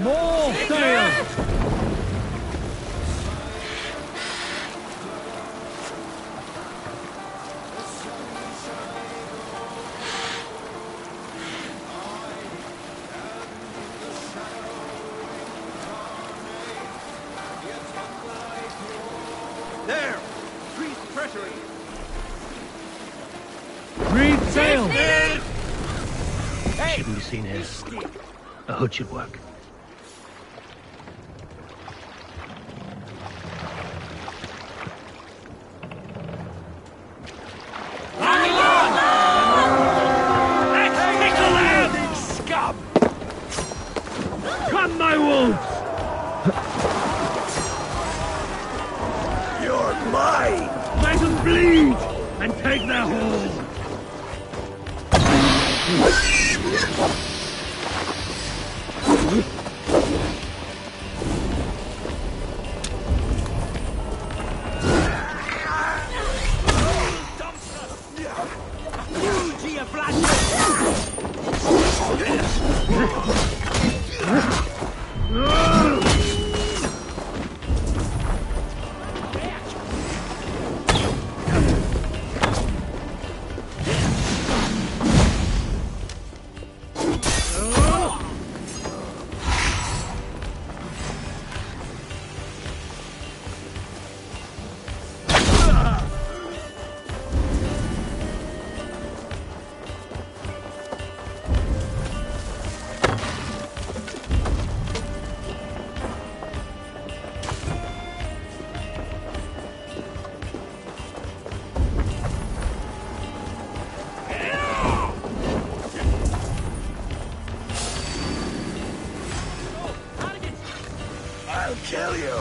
More sail! There! Increase pressuring! Read sail! Hey! Shouldn't be seen here. A hood should work. Come, my wolves! You're mine! Let them bleed! And take their hold! I'll kill you!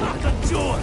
Lock the door!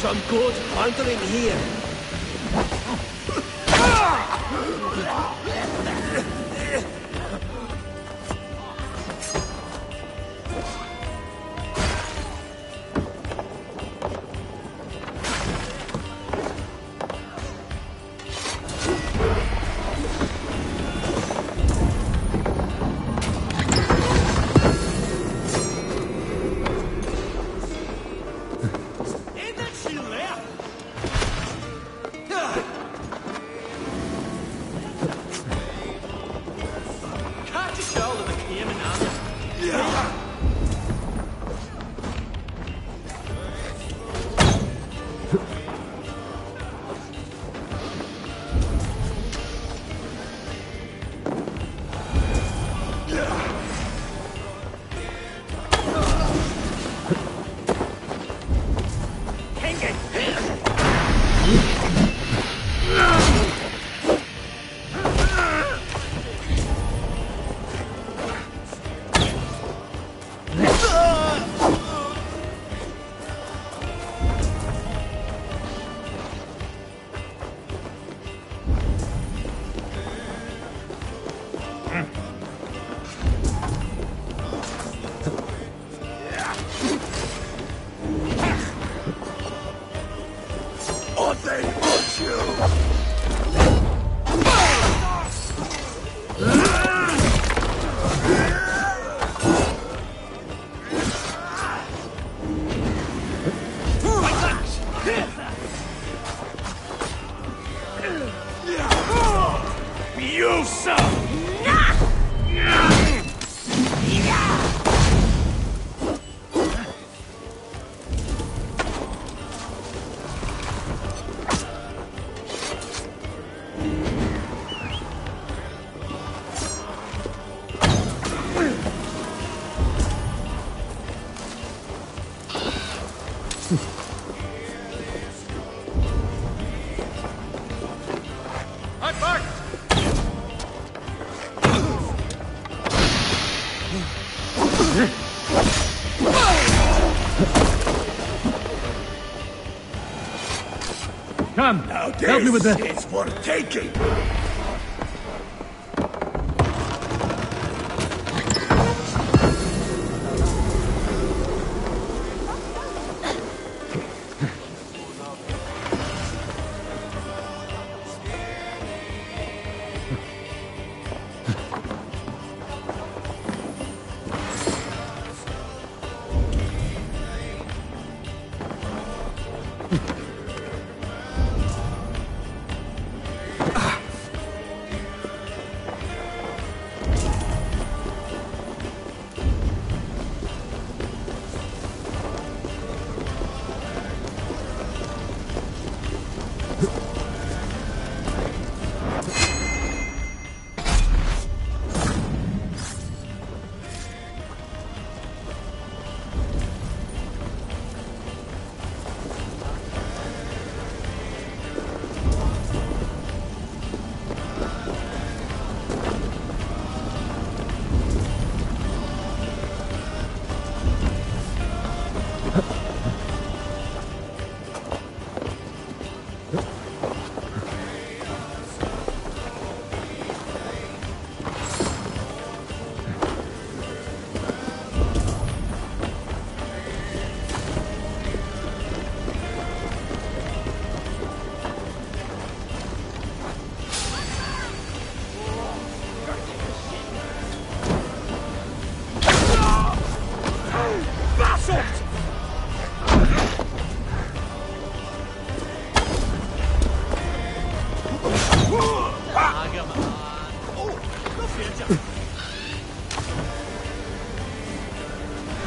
Some good hunter in here. Or they hurt you! You son! Come, Now help me with this this. is for taking.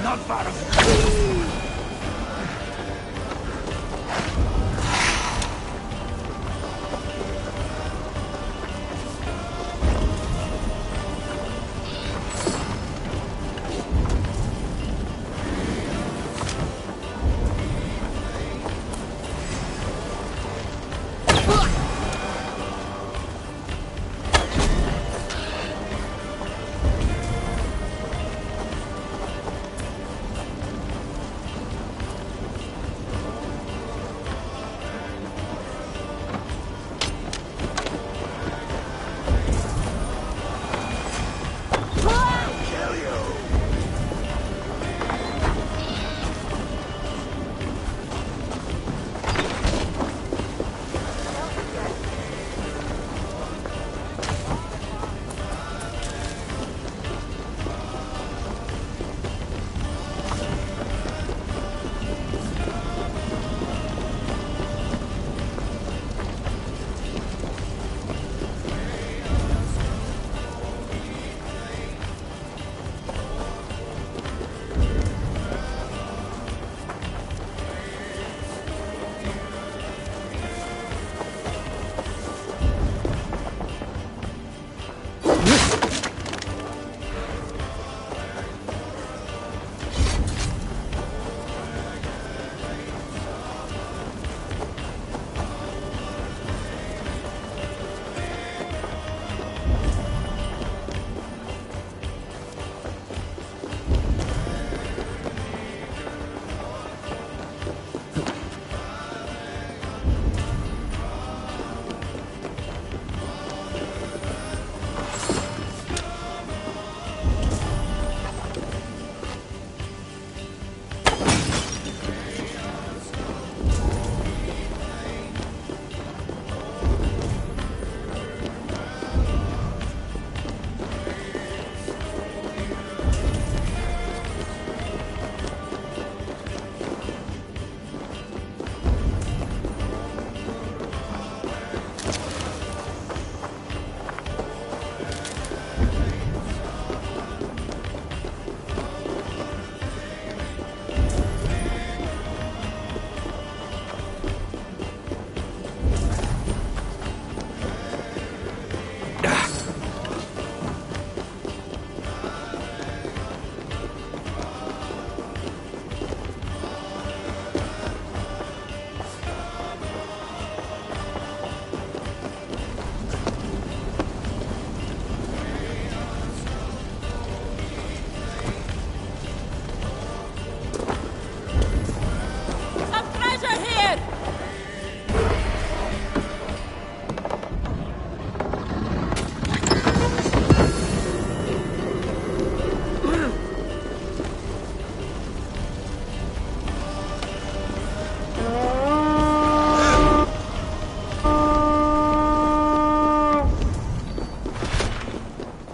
Not far away.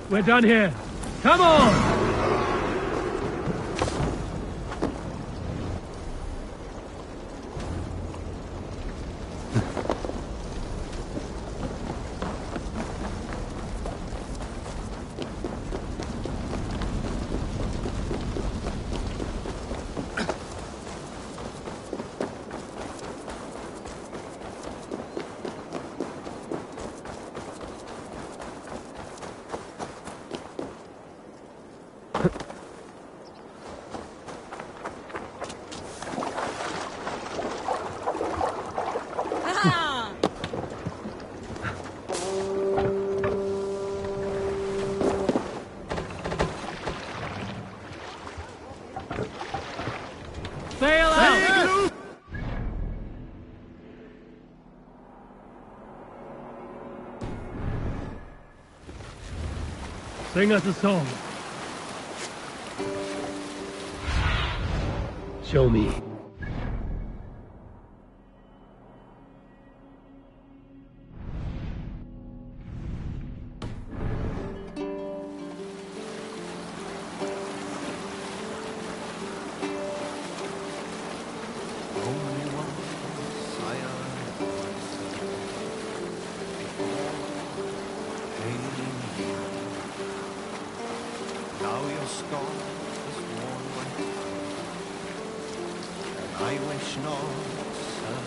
We're done here. Come on! Sail out! Sing us a song. Show me. Now your scar is worn away, and I wish not, sir.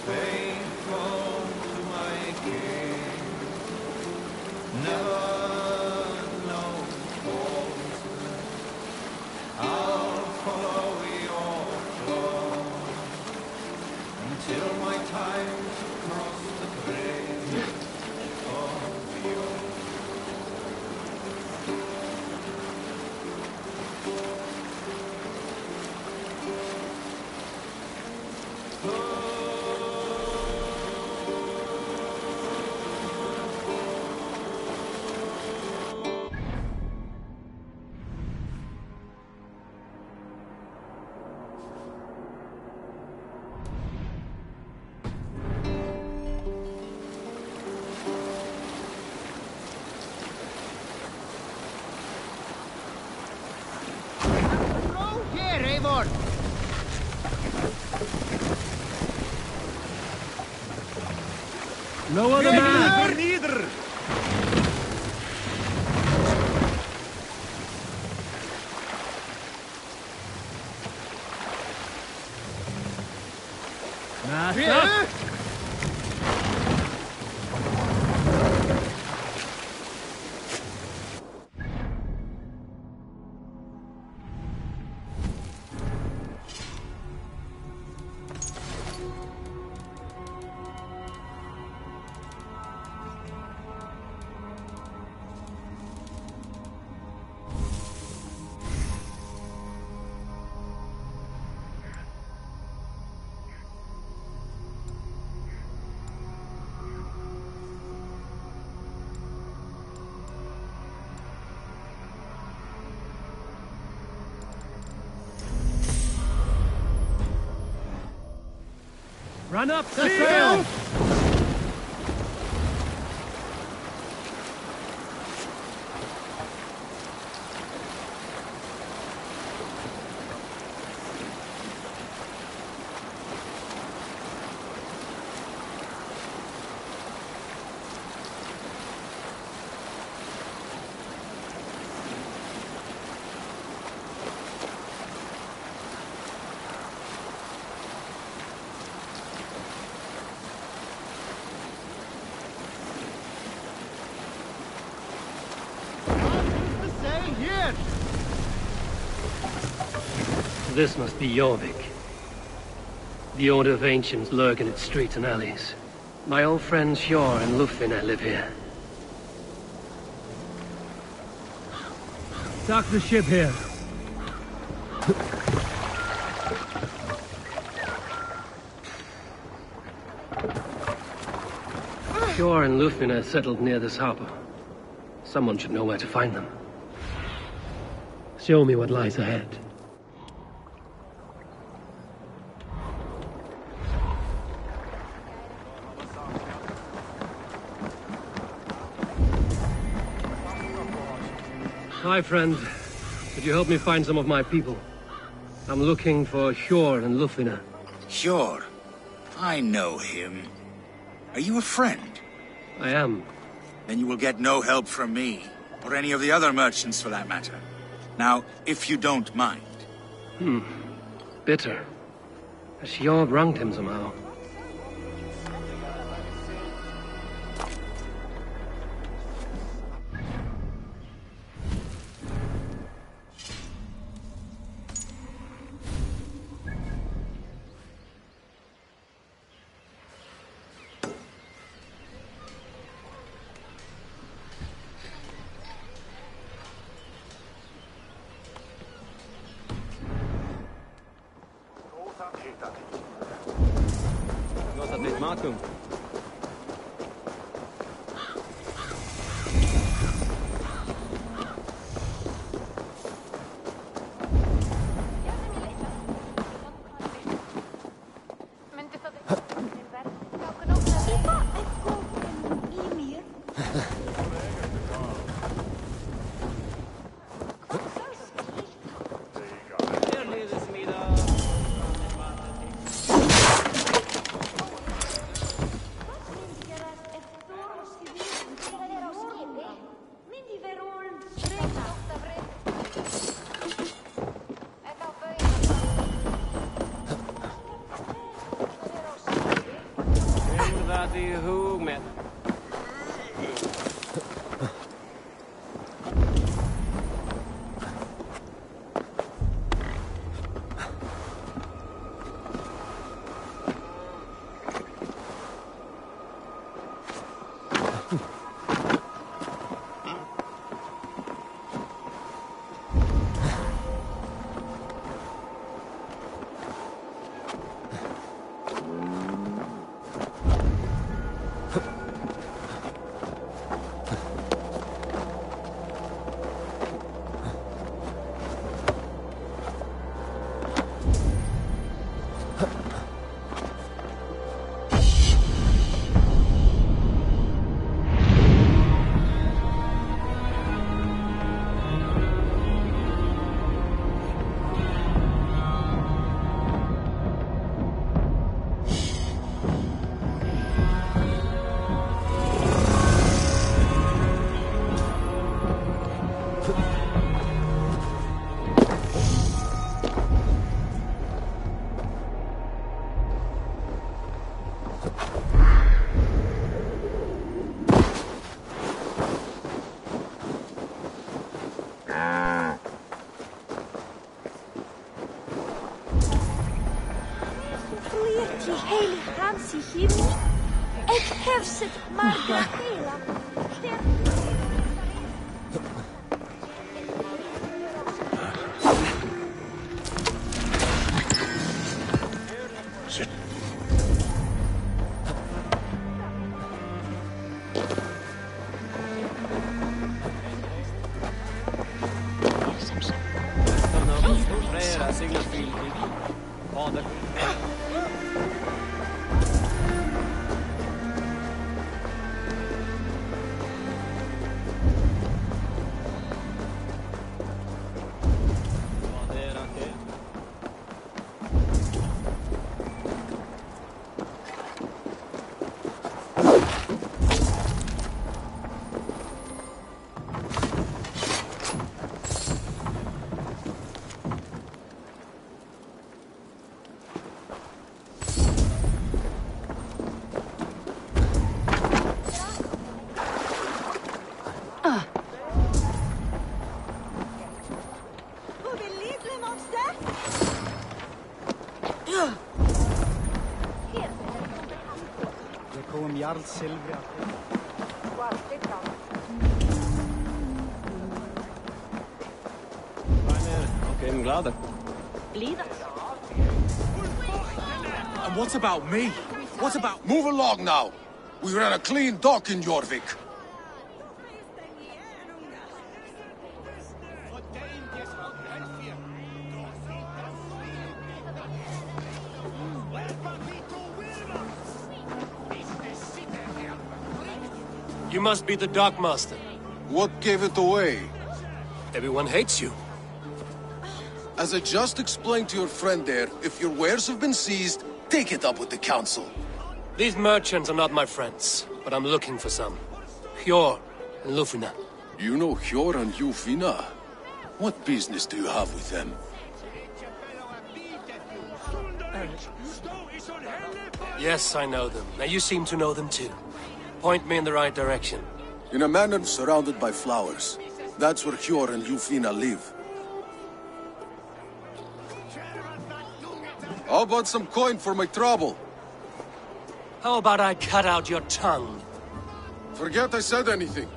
Faithful to my king, never know falsehood. I'll follow your flow until my time to cross the bridge of the ocean. No other man! Master! Run up the sail! This must be Jorvik. The Order of Ancients lurk in its streets and alleys. My old friends Hjor and Lufvina live here. Dock the ship here. Hjor and Lufvina settled near this harbor. Someone should know where to find them. Show me what lies ahead. Hi, friend. Could you help me find some of my people? I'm looking for Hjor and Lufina. Sure. I know him. Are you a friend? I am. Then you will get no help from me, or any of the other merchants for that matter. Now, if you don't mind. Bitter. Has Hjor wronged him somehow? Markham. Ik heb het maar Valhalla. And what about me? What about... Move along now. We ran a clean dock in Jorvik. You must be the Dark Master. What gave it away? Everyone hates you. As I just explained to your friend there, if your wares have been seized, take it up with the council. These merchants are not my friends, but I'm looking for some. Hjor and Lufina. You know Hjor and Lufina? What business do you have with them? Yes, I know them. Now you seem to know them too. Point me in the right direction. In a manor surrounded by flowers. That's where Hjor and Lufina live. How about some coin for my trouble? How about I cut out your tongue? Forget I said anything.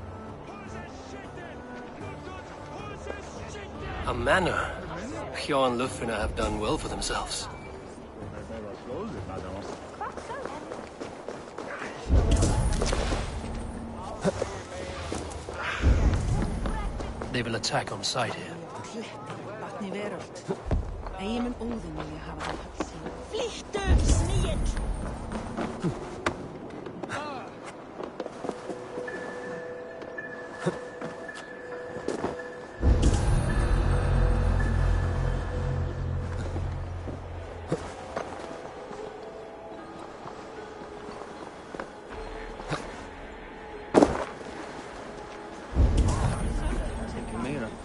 A manor. Hjor and Lufina have done well for themselves. They will attack on sight here. Flýttu, snigill!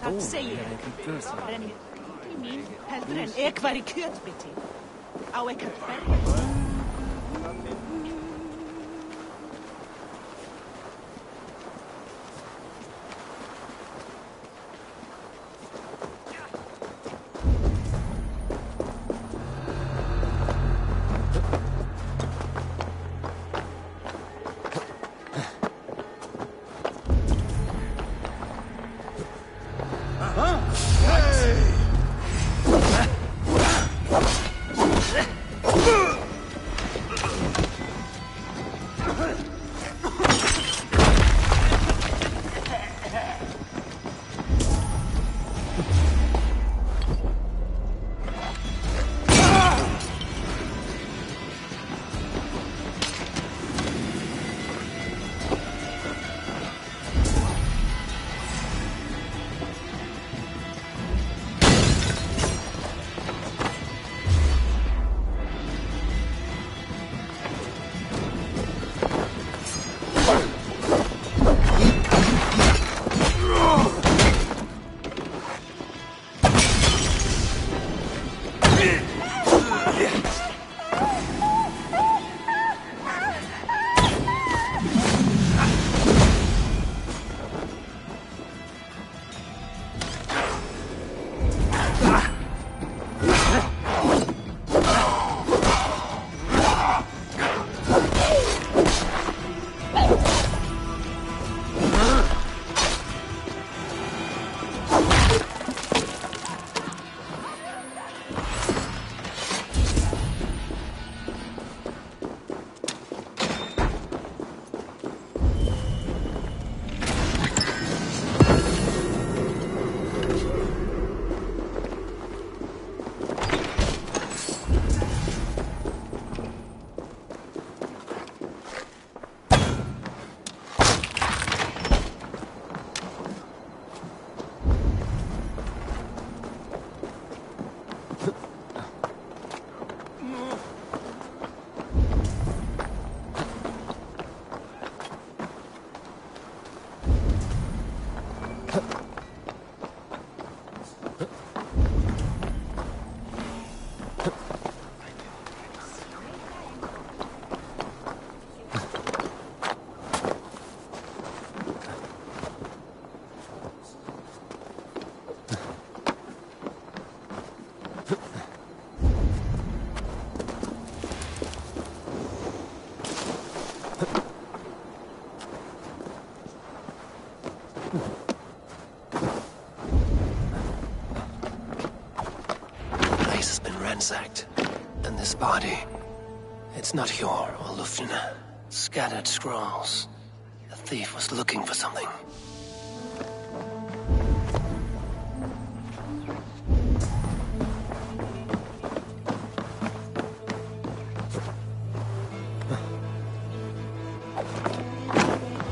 Hvað segir þið? Renni til mín heldur en ekvar í kjötbiti. Á ekkert berja. Ransacked. And this body, it's not Hjor or Lufina. Scattered scrolls. The thief was looking for something.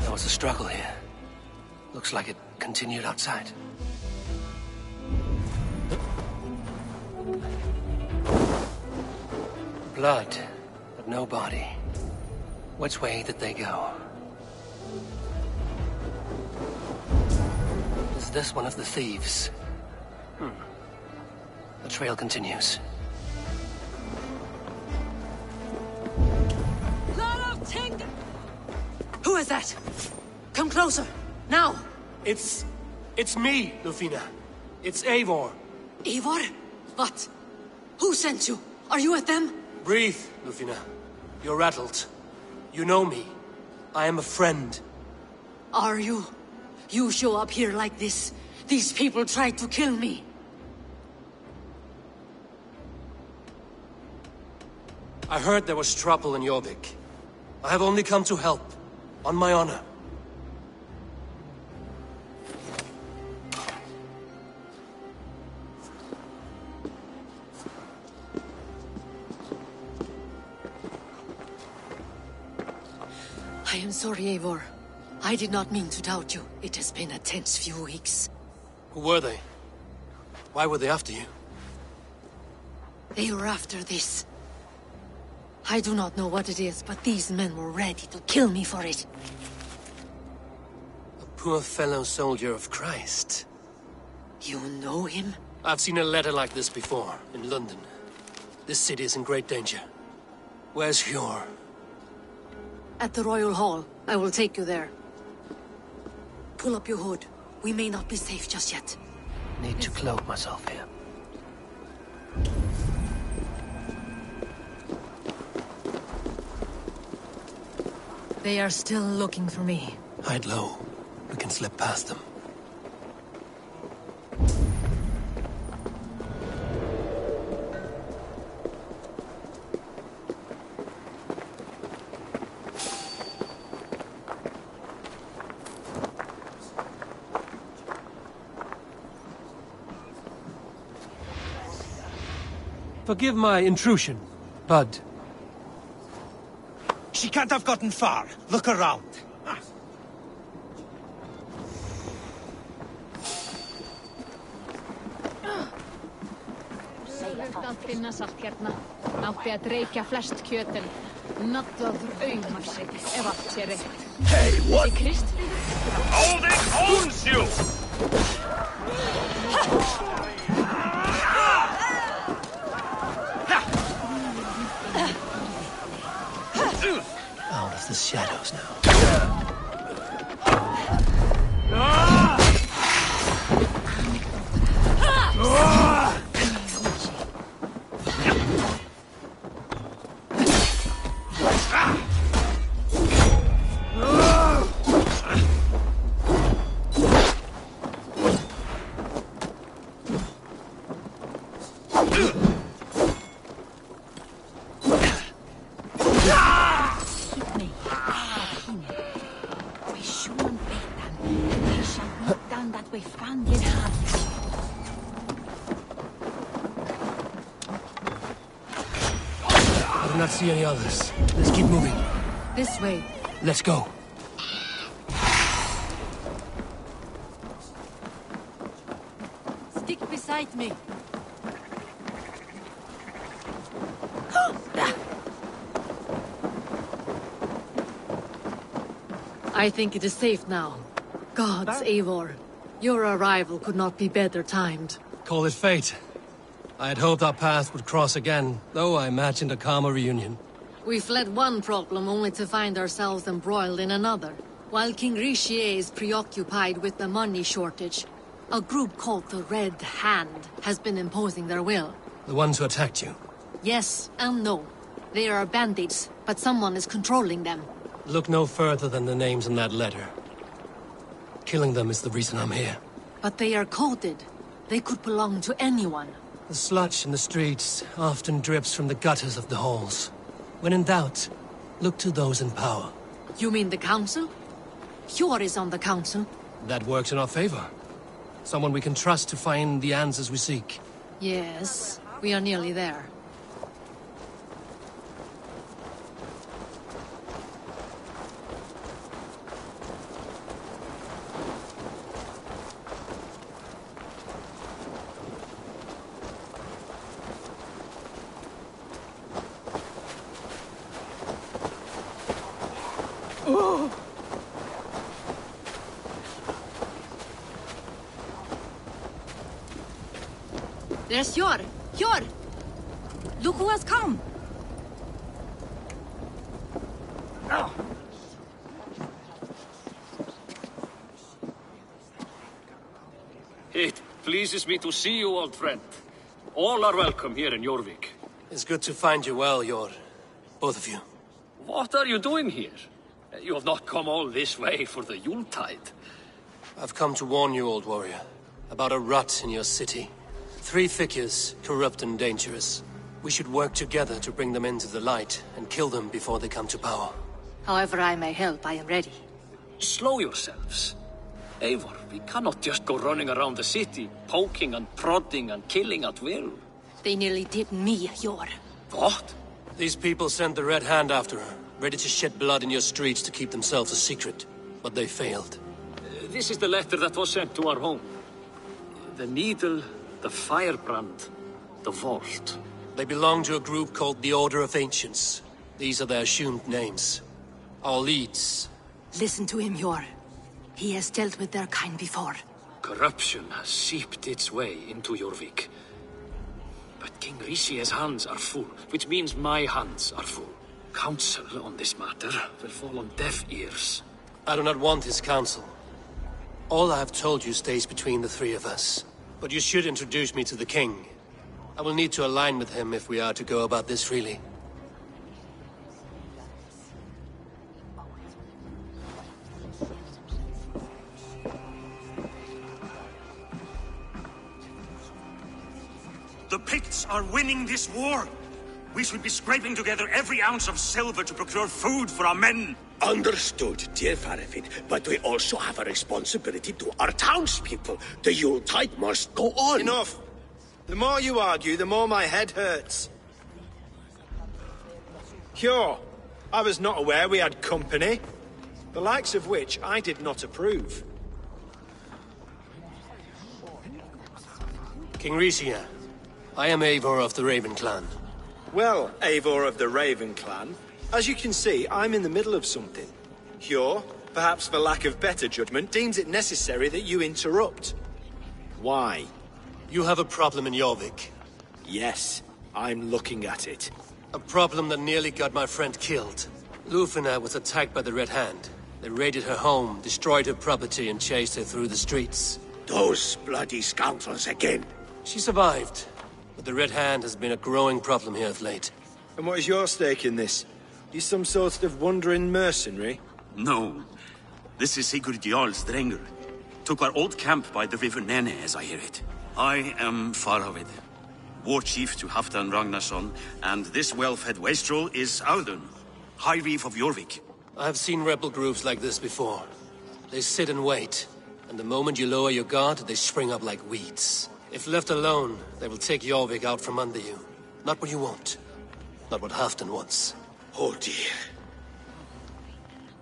There was a struggle here. Looks like it continued outside. Blood, but no body. Which way did they go? Is this one of the thieves? The trail continues. Who is that? Come closer, now! It's me, Lufina. It's Eivor. Eivor? What? Who sent you? Are you with them? Breathe, Lufina. You're rattled. You know me. I am a friend. Are you? You show up here like this. These people tried to kill me. I heard there was trouble in Jorvik. I have only come to help. On my honor. I am sorry, Eivor. I did not mean to doubt you. It has been a tense few weeks. Who were they? Why were they after you? They were after this. I do not know what it is, but these men were ready to kill me for it. A poor fellow soldier of Christ. You know him? I've seen a letter like this before, in London. This city is in great danger. Where's Hjor? At the Royal Hall. I will take you there. Pull up your hood. We may not be safe just yet. Need to cloak myself here. They are still looking for me. Hide low. We can slip past them. Forgive my intrusion, Bud. She can't have gotten far. Look around. Allt finnas allt hérna. Átti að reykja flest kjötin. Naddaður aumar sig, ef allt sé rétt. Hey, what? Þessi Kristfríður? Odin owns you! Out of the shadows now. I do not see any others. Let's keep moving. This way. Let's go. Stick beside me. I think it is safe now. Gods, Eivor. Your arrival could not be better timed. Call it fate. I had hoped our paths would cross again, though I imagined a calmer reunion. We fled one problem only to find ourselves embroiled in another. While King Richier is preoccupied with the money shortage, a group called the Red Hand has been imposing their will. The ones who attacked you. Yes and no. They are bandits, but someone is controlling them. Look no further than the names in that letter. Killing them is the reason I'm here. But they are coded. They could belong to anyone. The sludge in the streets often drips from the gutters of the halls. When in doubt, look to those in power. You mean the council? Hjor is on the council. That works in our favor. Someone we can trust to find the answers we seek. Yes, we are nearly there. There's Hjor! Hjor! Look who has come! It pleases me to see you, old friend. All are welcome here in Jorvik. It's good to find you well, Hjor. Both of you. What are you doing here? You have not come all this way for the Yuletide. I've come to warn you, old warrior, about a rot in your city. 3 figures, corrupt and dangerous. We should work together to bring them into the light and kill them before they come to power. However I may help, I am ready. Slow yourselves. Eivor, we cannot just go running around the city, poking and prodding and killing at will. They nearly did me, Hjor. What? These people sent the Red Hand after her, ready to shed blood in your streets to keep themselves a secret. But they failed. This is the letter that was sent to our home. The needle, the firebrand, the vault. They belong to a group called the Order of Ancients. These are their assumed names. Our leads. Listen to him, Hjor. He has dealt with their kind before. Corruption has seeped its way into Jorvik. But King Rishi's hands are full, which means my hands are full. Counsel on this matter will fall on deaf ears. I do not want his counsel. All I have told you stays between the 3 of us. But you should introduce me to the king. I will need to align with him if we are to go about this freely. The Picts are winning this war. We should be scraping together every ounce of silver to procure food for our men. Understood, dear Faravid, but we also have a responsibility to our townspeople. The Yuletide must go on. Enough! The more you argue, the more my head hurts. Hjor, I was not aware we had company, the likes of which I did not approve. King Risia, I am Eivor of the Raven clan. Well, Eivor of the Raven clan, as you can see, I'm in the middle of something. Hjor, perhaps for lack of better judgment, deems it necessary that you interrupt. Why? You have a problem in Jorvik. Yes, I'm looking at it. A problem that nearly got my friend killed. Lufina was attacked by the Red Hand. They raided her home, destroyed her property, and chased her through the streets. Those bloody scoundrels again. She survived, but the Red Hand has been a growing problem here of late. And what is your stake in this? You some sort of wandering mercenary? No. This is Sigurd Jarl's Drenger. Took our old camp by the river Nene, as I hear it. I am Faravid, war chief to Halfdan Ragnarsson, and this well-fed wastrel is Audun, High Reeve of Jorvik. I have seen rebel groups like this before. They sit and wait, and the moment you lower your guard, they spring up like weeds. If left alone, they will take Jorvik out from under you. Not what you want. Not what Halfdan wants. Oh dear.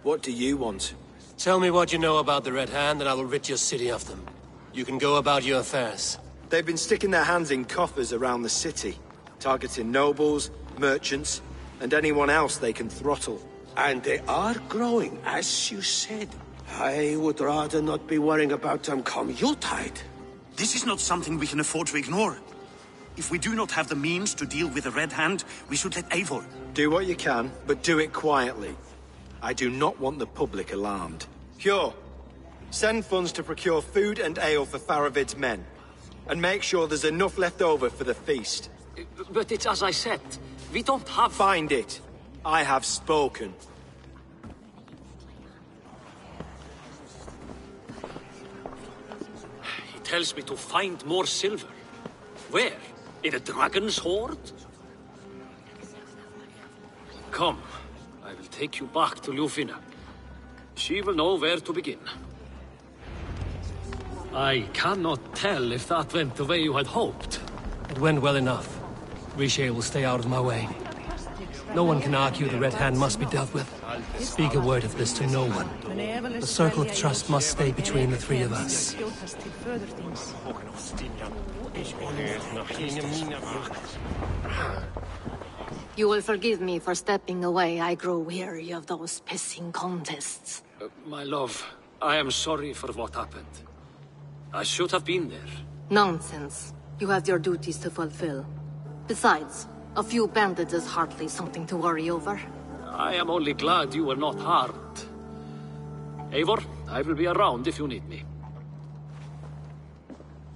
What do you want? Tell me what you know about the Red Hand, and I will rid your city of them. You can go about your affairs. They've been sticking their hands in coffers around the city, targeting nobles, merchants, and anyone else they can throttle. And they are growing, as you said. I would rather not be worrying about them come Yuletide. This is not something we can afford to ignore. If we do not have the means to deal with the Red Hand, we should let Eivor. Do what you can, but do it quietly. I do not want the public alarmed. Hjor, send funds to procure food and ale for Faravid's men. And make sure there's enough left over for the feast. But it's as I said, we don't have... Find it. I have spoken. He tells me to find more silver. Where? In a dragon's hoard? Come, I will take you back to Lufina. She will know where to begin. I cannot tell if that went the way you had hoped. It went well enough. Riche will stay out of my way. No one can argue the Red Hand must be dealt with. Speak a word of this to no one. The circle of trust must stay between the 3 of us. You will forgive me for stepping away. I grow weary of those pissing contests. My love, I am sorry for what happened. I should have been there. Nonsense. You have your duties to fulfill. Besides, a few bandits is hardly something to worry over. I am only glad you were not harmed. Eivor, I will be around if you need me.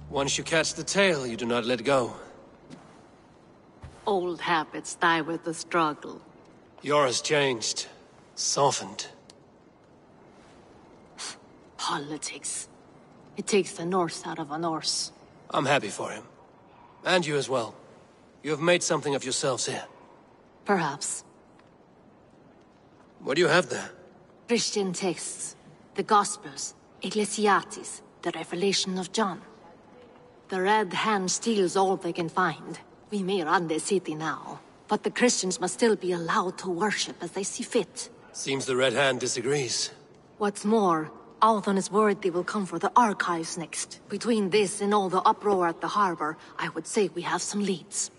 Once you catch the tail, you do not let go. Old habits die with the struggle. Yours changed. Softened. Politics. It takes the Norse out of a Norse. I'm happy for him. And you as well. You have made something of yourselves here. Perhaps. What do you have there? Christian texts. The Gospels. Ecclesiastes. The Revelation of John. The Red Hand steals all they can find. We may run the city now, but the Christians must still be allowed to worship as they see fit. Seems the Red Hand disagrees. What's more, Althon is worried they will come for the archives next. Between this and all the uproar at the harbor, I would say we have some leads.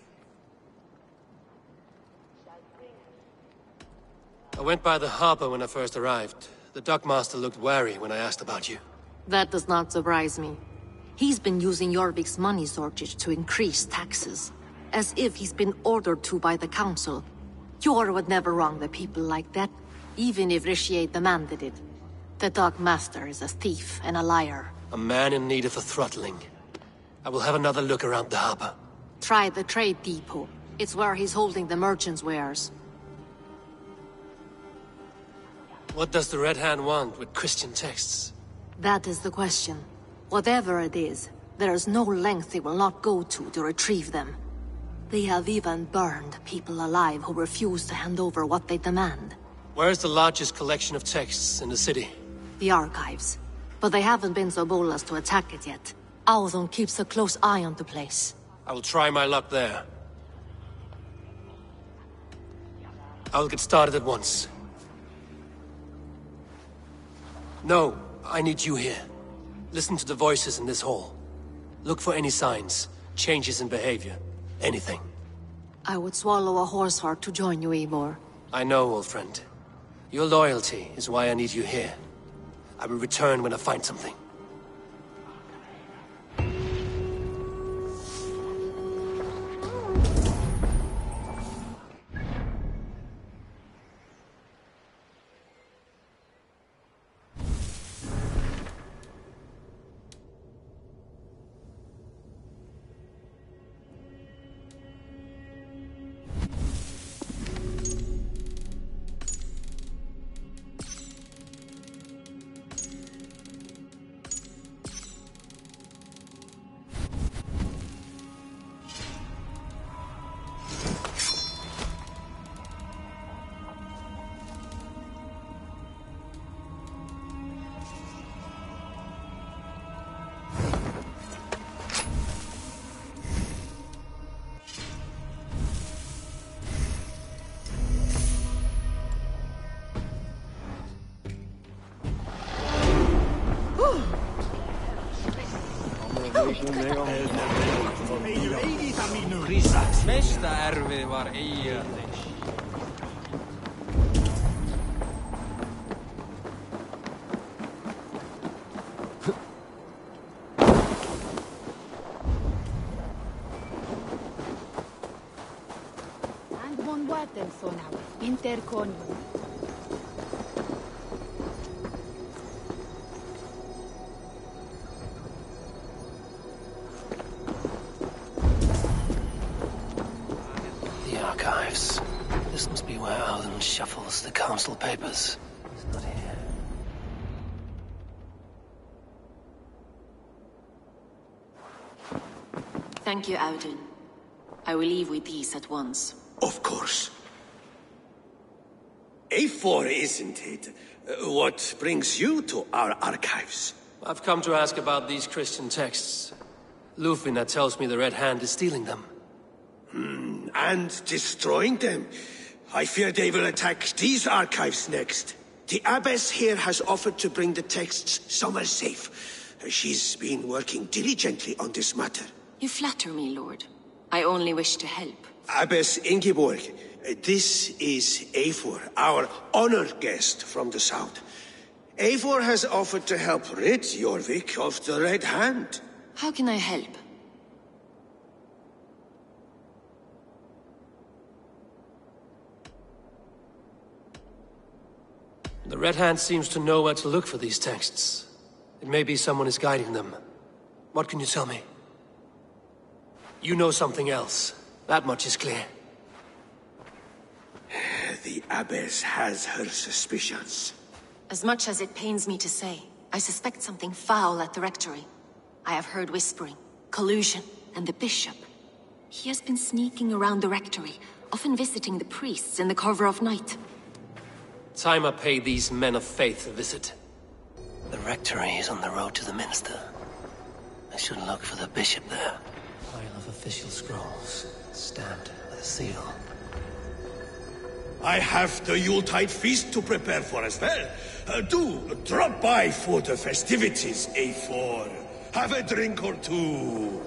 I went by the harbor when I first arrived. The dockmaster looked wary when I asked about you. That does not surprise me. He's been using Jorvik's money shortage to increase taxes. As if he's been ordered to by the council. Jor would never wrong the people like that, even if Rishier demanded it. The dockmaster is a thief and a liar. A man in need of a throttling. I will have another look around the harbor. Try the trade depot. It's where he's holding the merchants' wares. What does the Red Hand want with Christian texts? That is the question. Whatever it is, there is no length they will not go to retrieve them. They have even burned people alive who refuse to hand over what they demand. Where is the largest collection of texts in the city? The archives. But they haven't been so bold as to attack it yet. Althon keeps a close eye on the place. I will try my luck there. I will get started at once. No, I need you here. Listen to the voices in this hall. Look for any signs, changes in behavior, anything. I would swallow a horse heart to join you, Eivor. I know, old friend. Your loyalty is why I need you here. I will return when I find something. Mesta erfið var eiginleis. And one water so now, intercon. This must be where Alden shuffles the council papers. It's not here. Thank you, Audun. I will leave with these at once. Of course. A4, isn't it? What brings you to our archives? I've come to ask about these Christian texts. Lufina tells me the Red Hand is stealing them. And destroying them. I fear they will attack these archives next. The abbess here has offered to bring the texts somewhere safe. She's been working diligently on this matter. You flatter me, Lord. I only wish to help. Abbess Ingeborg, this is Eivor, our honored guest from the south. Eivor has offered to help rid Jorvik of the Red Hand. How can I help? The Red Hand seems to know where to look for these texts. It may be someone is guiding them. What can you tell me? You know something else. That much is clear. The Abbess has her suspicions. As much as it pains me to say, I suspect something foul at the Rectory. I have heard whispering, collusion, and the Bishop. He has been sneaking around the Rectory, often visiting the priests in the cover of night. Time I pay these men of faith a visit. The Rectory is on the road to the Minster. I should look for the Bishop there. Pile of official scrolls, stamped with a seal. I have the Yuletide feast to prepare for as well. Do drop by for the festivities, A4. Have a drink or two.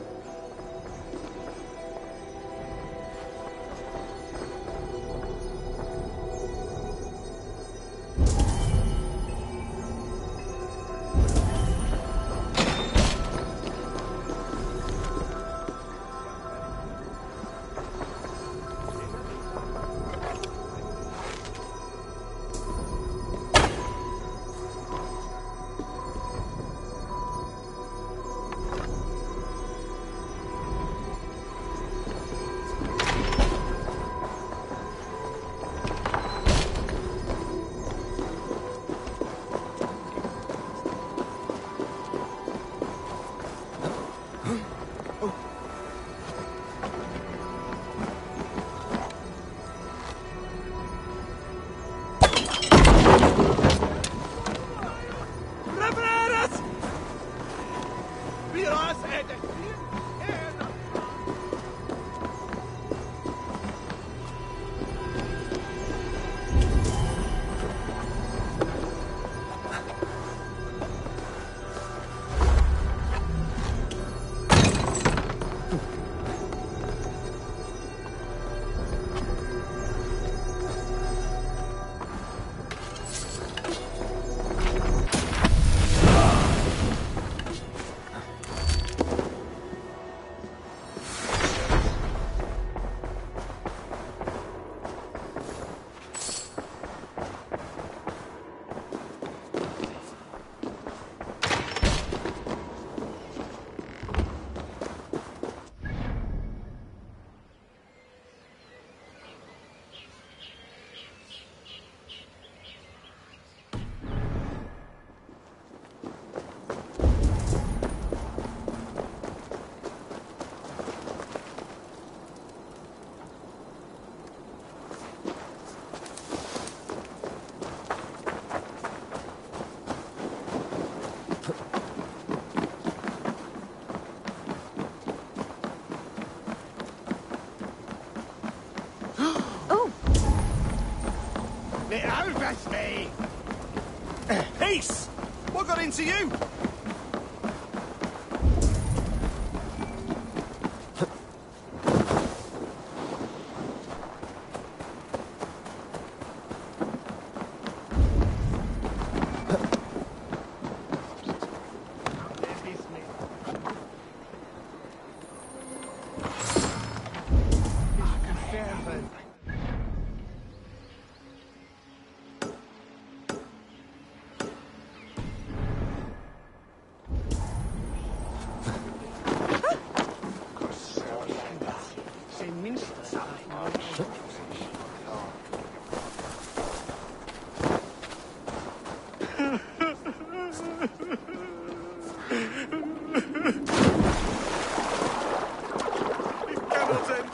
Peace! What got into you?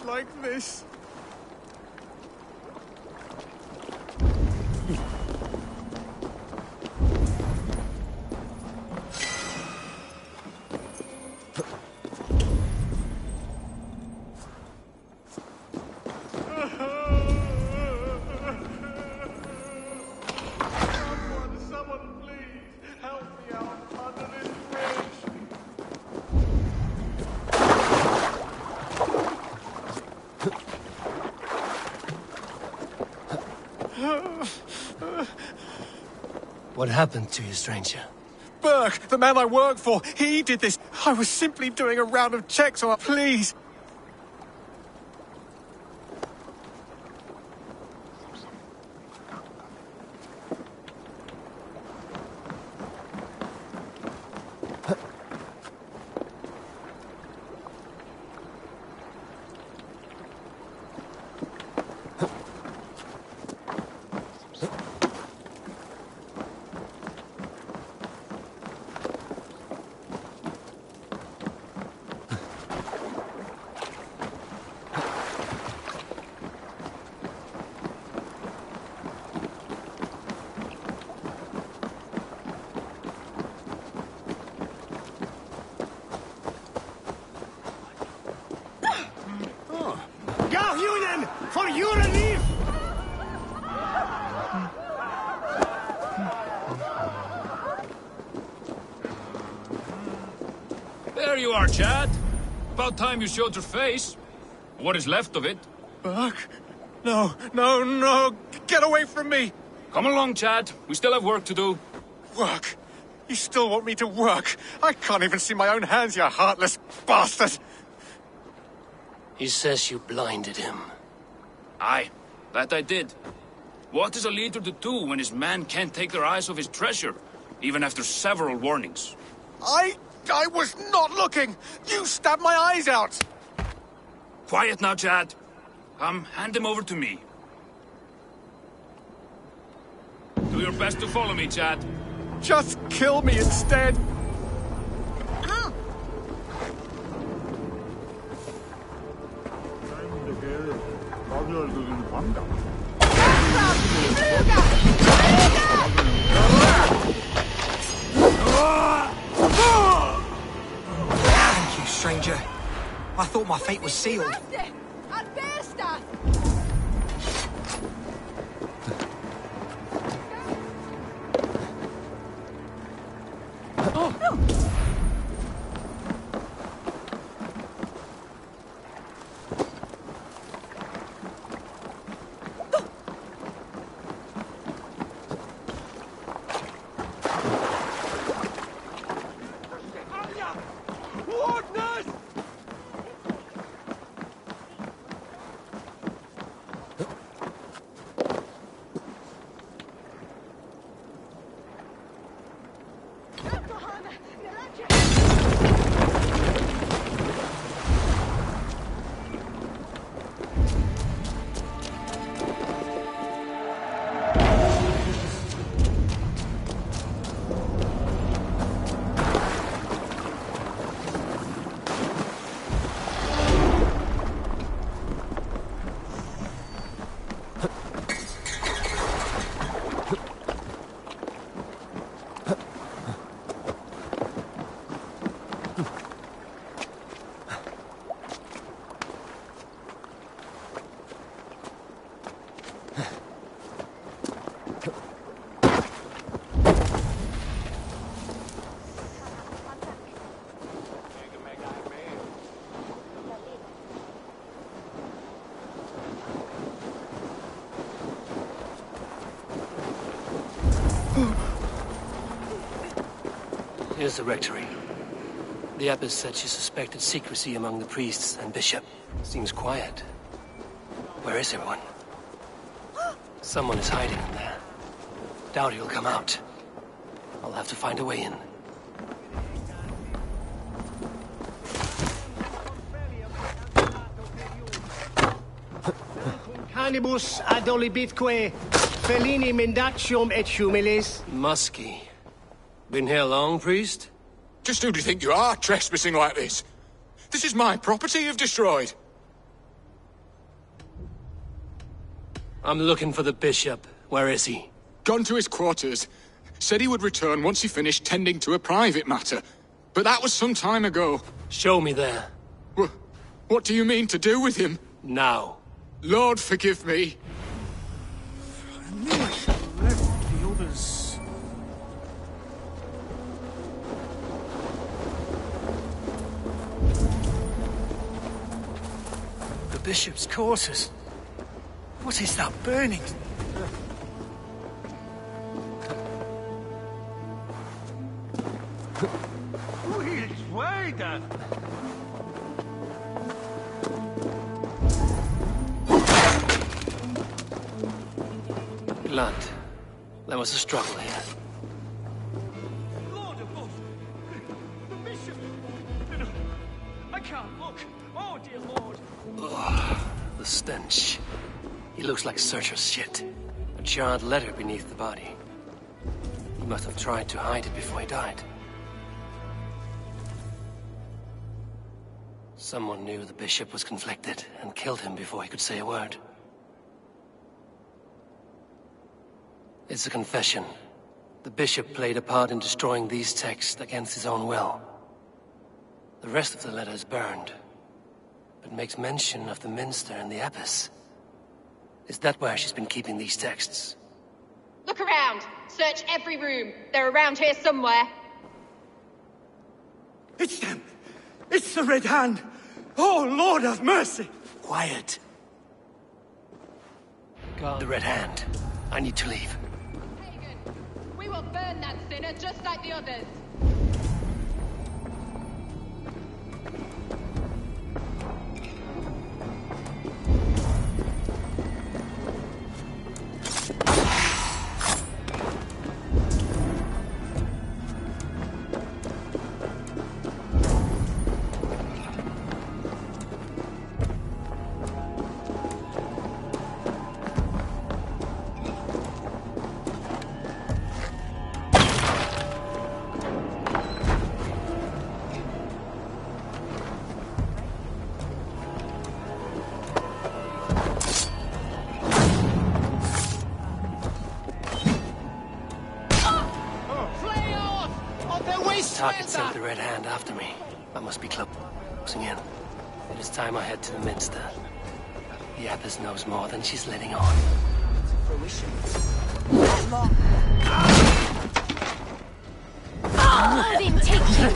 Like this. Someone please help me out under this bridge. What happened to you, stranger? Burke, the man I work for, he did this. I was simply doing a round of checks, so please. man, for your relief! There you are, Chad. About time you showed your face. What is left of it? Burke? No, no, no! Get away from me! Come along, Chad. We still have work to do. Work? You still want me to work? I can't even see my own hands, you heartless bastard! He says you blinded him. Aye, that I did. What is a leader to do when his men can't take their eyes off his treasure, even after several warnings? I was not looking! You stabbed my eyes out! Quiet now, Chad. Hand him over to me. Do your best to follow me, Chad. Just kill me instead! Thank you, stranger. I thought my fate was sealed. Here's the rectory. The abbess said she suspected secrecy among the priests and bishop. Seems quiet. Where is everyone? Someone is hiding in there. Doubt he'll come out. I'll have to find a way in. Cannibus adolibitque, felini mendacium et humilis. Musky. Been here long, priest? Just who do you think you are, trespassing like this? This is my property you've destroyed. I'm looking for the bishop. Where is he? Gone to his quarters. Said he would return once he finished tending to a private matter. But that was some time ago. Show me there. What do you mean to do with him? Now. Lord, forgive me. I knew I should have left the others. The bishop's quarters. What is that burning? Which way then? Blood. There was a struggle here. Lord above! The bishop! No, I can't look! Oh, dear Lord! Ugh, the stench. He looks like Searcher's shit. A charred letter beneath the body. He must have tried to hide it before he died. Someone knew the bishop was conflicted and killed him before he could say a word. It's a confession. The bishop played a part in destroying these texts against his own will. The rest of the letter is burned, but makes mention of the minster and the abbess. Is that where she's been keeping these texts? Look around. Search every room. They're around here somewhere. It's them! It's the Red Hand! Oh, Lord have mercy! Quiet. God. The Red Hand. I need to leave. Pagan, we will burn that sinner just like the others. Target sent the Red Hand after me. I must be closing in. It is time I head to the Minster. The Abbess knows more than she's letting on. I didn't take you!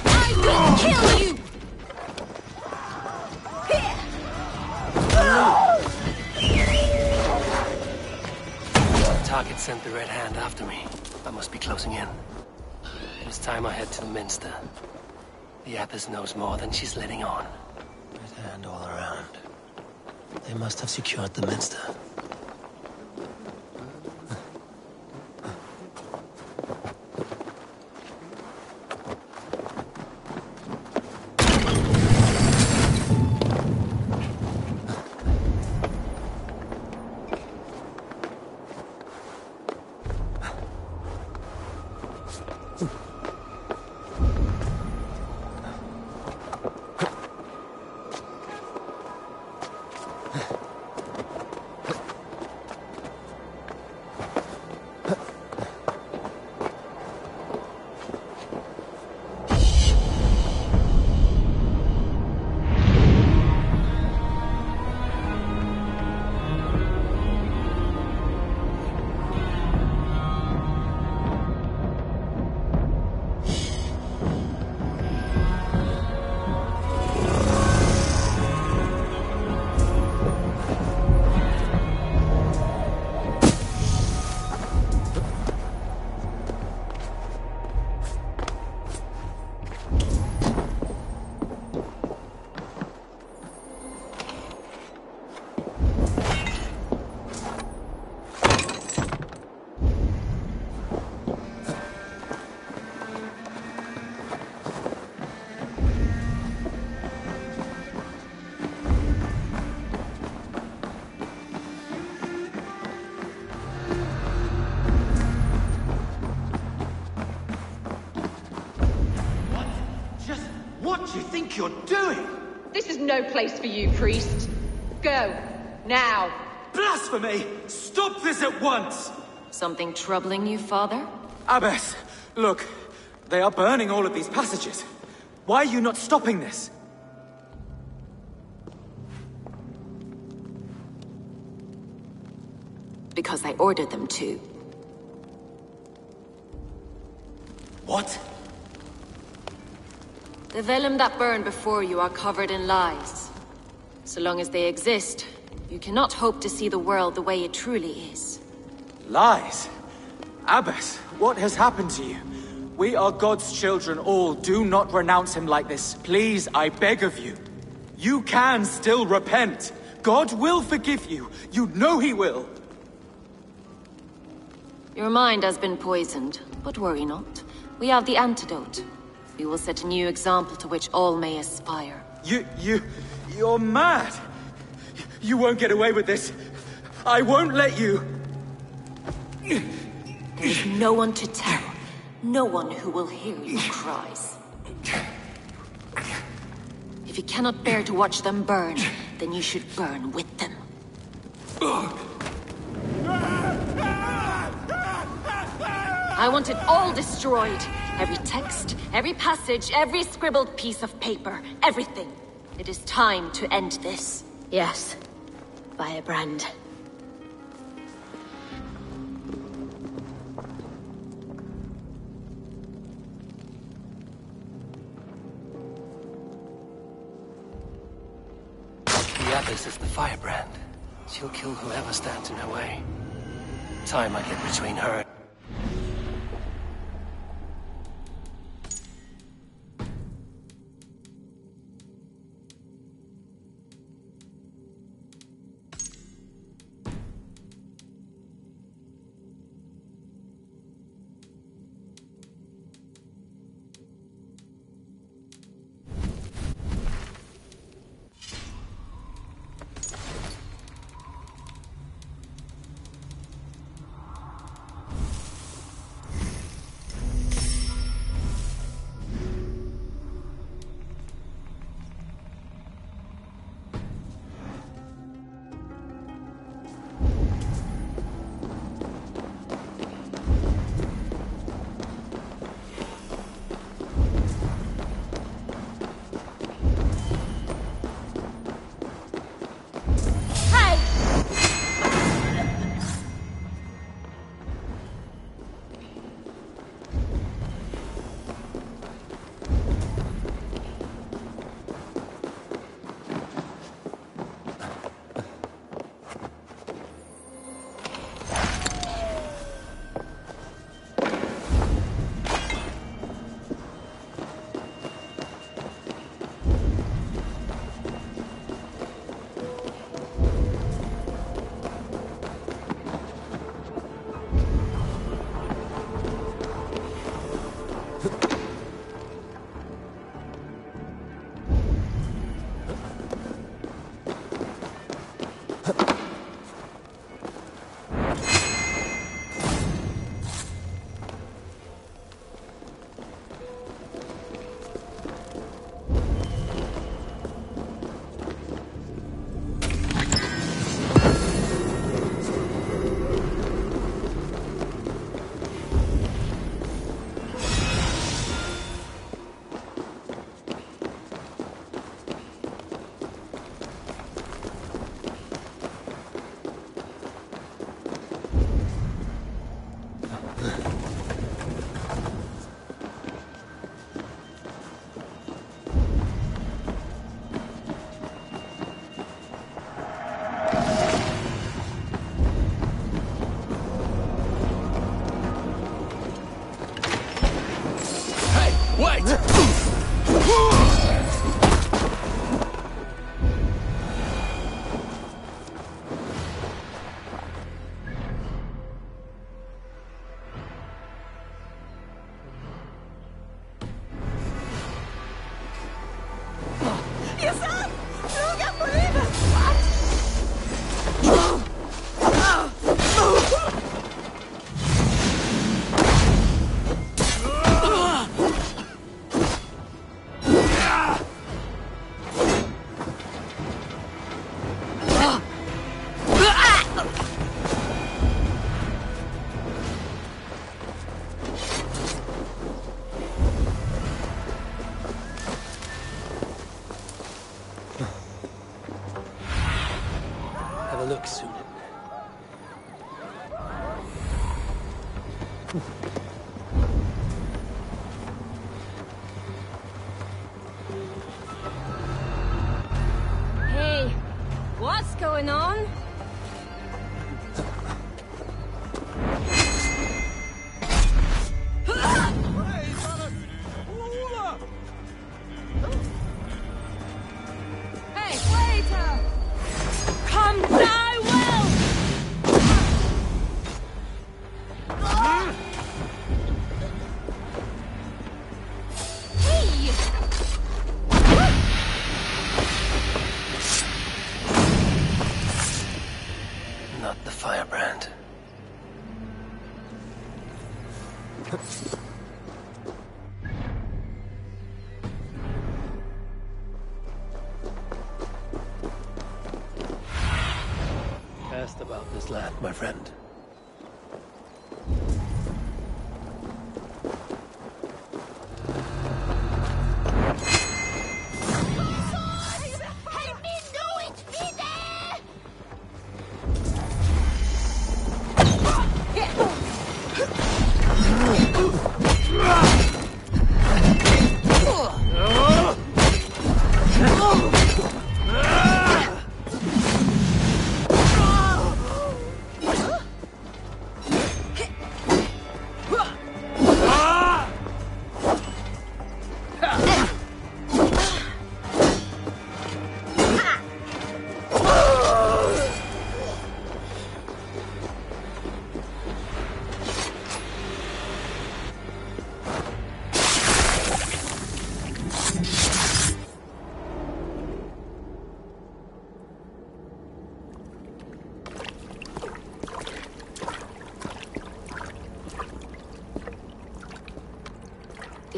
I will kill you! Target sent the Red Hand after me. I must be closing in. It is time I head to the Minster. The Abbess knows more than she's letting on. Red Hand all around. They must have secured the Minster. What do you think you're doing? This is no place for you, priest. Go. Now. Blasphemy! Stop this at once! Something troubling you, Father? Abbess, look. They are burning all of these passages. Why are you not stopping this? Because I ordered them to. What? The vellum that burn before you are covered in lies. So long as they exist, you cannot hope to see the world the way it truly is. Lies? Abbess, what has happened to you? We are God's children all. Do not renounce him like this. Please, I beg of you. You can still repent. God will forgive you. You know he will. Your mind has been poisoned, but worry not. We have the antidote. We will set a new example to which all may aspire. You're mad! You won't get away with this. I won't let you! There's no one to tell. No one who will hear your cries. If you cannot bear to watch them burn, then you should burn with them. I want it all destroyed. Every text, every passage, every scribbled piece of paper, everything. It is time to end this. Yes. Firebrand. The Abbess is the firebrand. She'll kill whoever stands in her way. Time I get between her. Look soon. Hey, what's going on? Hey, waiter! Come die well! Hey! Not the firebrand. Asked about this land, my friend.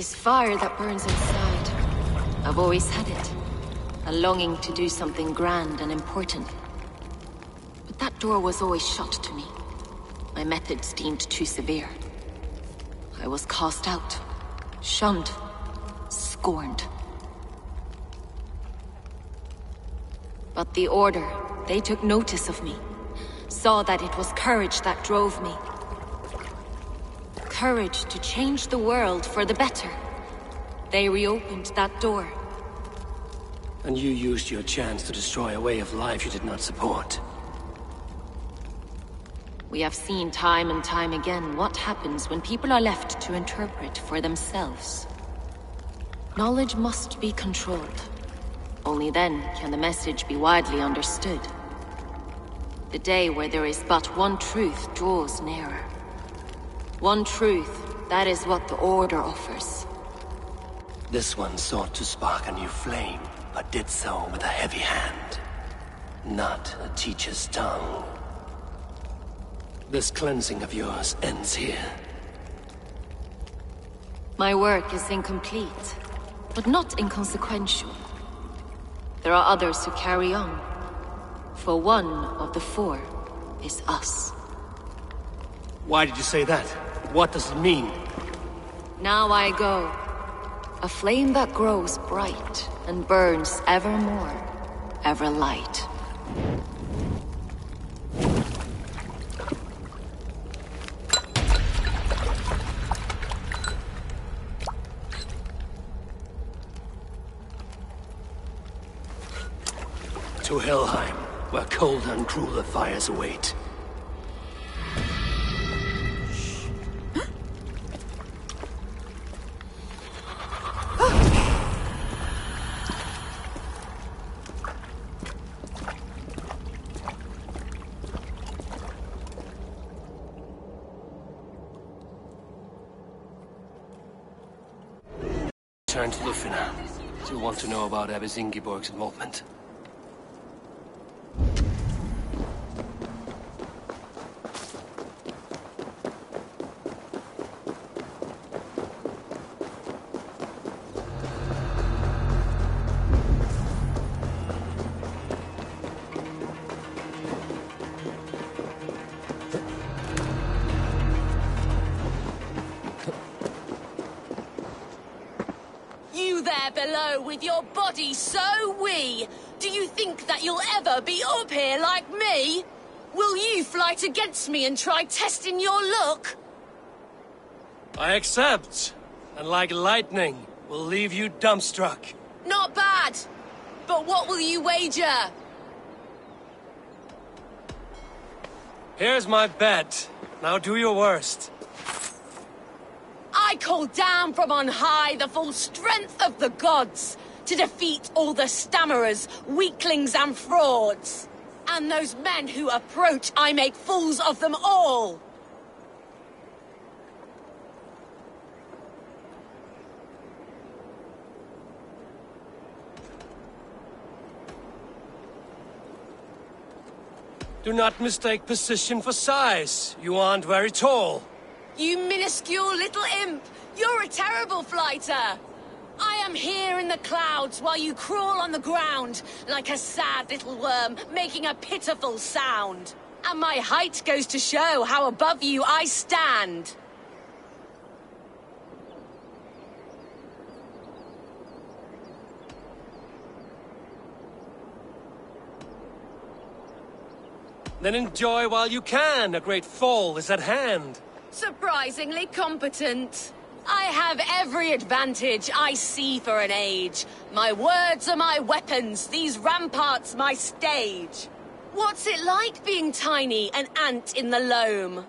This fire that burns inside, I've always had it. A longing to do something grand and important. But that door was always shut to me. My methods deemed too severe. I was cast out, shunned, scorned. But the Order, they took notice of me. Saw that it was courage that drove me. Courage to change the world for the better. They reopened that door. And you used your chance to destroy a way of life you did not support. We have seen time and time again what happens when people are left to interpret for themselves. Knowledge must be controlled. Only then can the message be widely understood. The day where there is but one truth draws nearer. One truth, that is what the Order offers. This one sought to spark a new flame, but did so with a heavy hand. Not a teacher's tongue. This cleansing of yours ends here. My work is incomplete, but not inconsequential. There are others who carry on. For one of the four is us. Why did you say that? What does it mean? Now I go. A flame that grows bright and burns ever more, ever light. To Helheim, where cold and crueler fires await. Turn to Lufina. Do you want to know about Abbess Ingeborg's involvement? With your body so wee, do you think that you'll ever be up here like me? Will you fight against me and try testing your luck? I accept, and like lightning, will leave you dumbstruck. Not bad, but what will you wager? Here's my bet. Now do your worst. I call down from on high the full strength of the gods to defeat all the stammerers, weaklings and frauds. And those men who approach, I make fools of them all. Do not mistake position for size. You aren't very tall. You minuscule little imp! You're a terrible fighter! I am here in the clouds while you crawl on the ground like a sad little worm making a pitiful sound. And my height goes to show how above you I stand. Then enjoy while you can. A great fall is at hand. Surprisingly competent. I have every advantage I see for an age. My words are my weapons, these ramparts my stage. What's it like being tiny, an ant in the loam?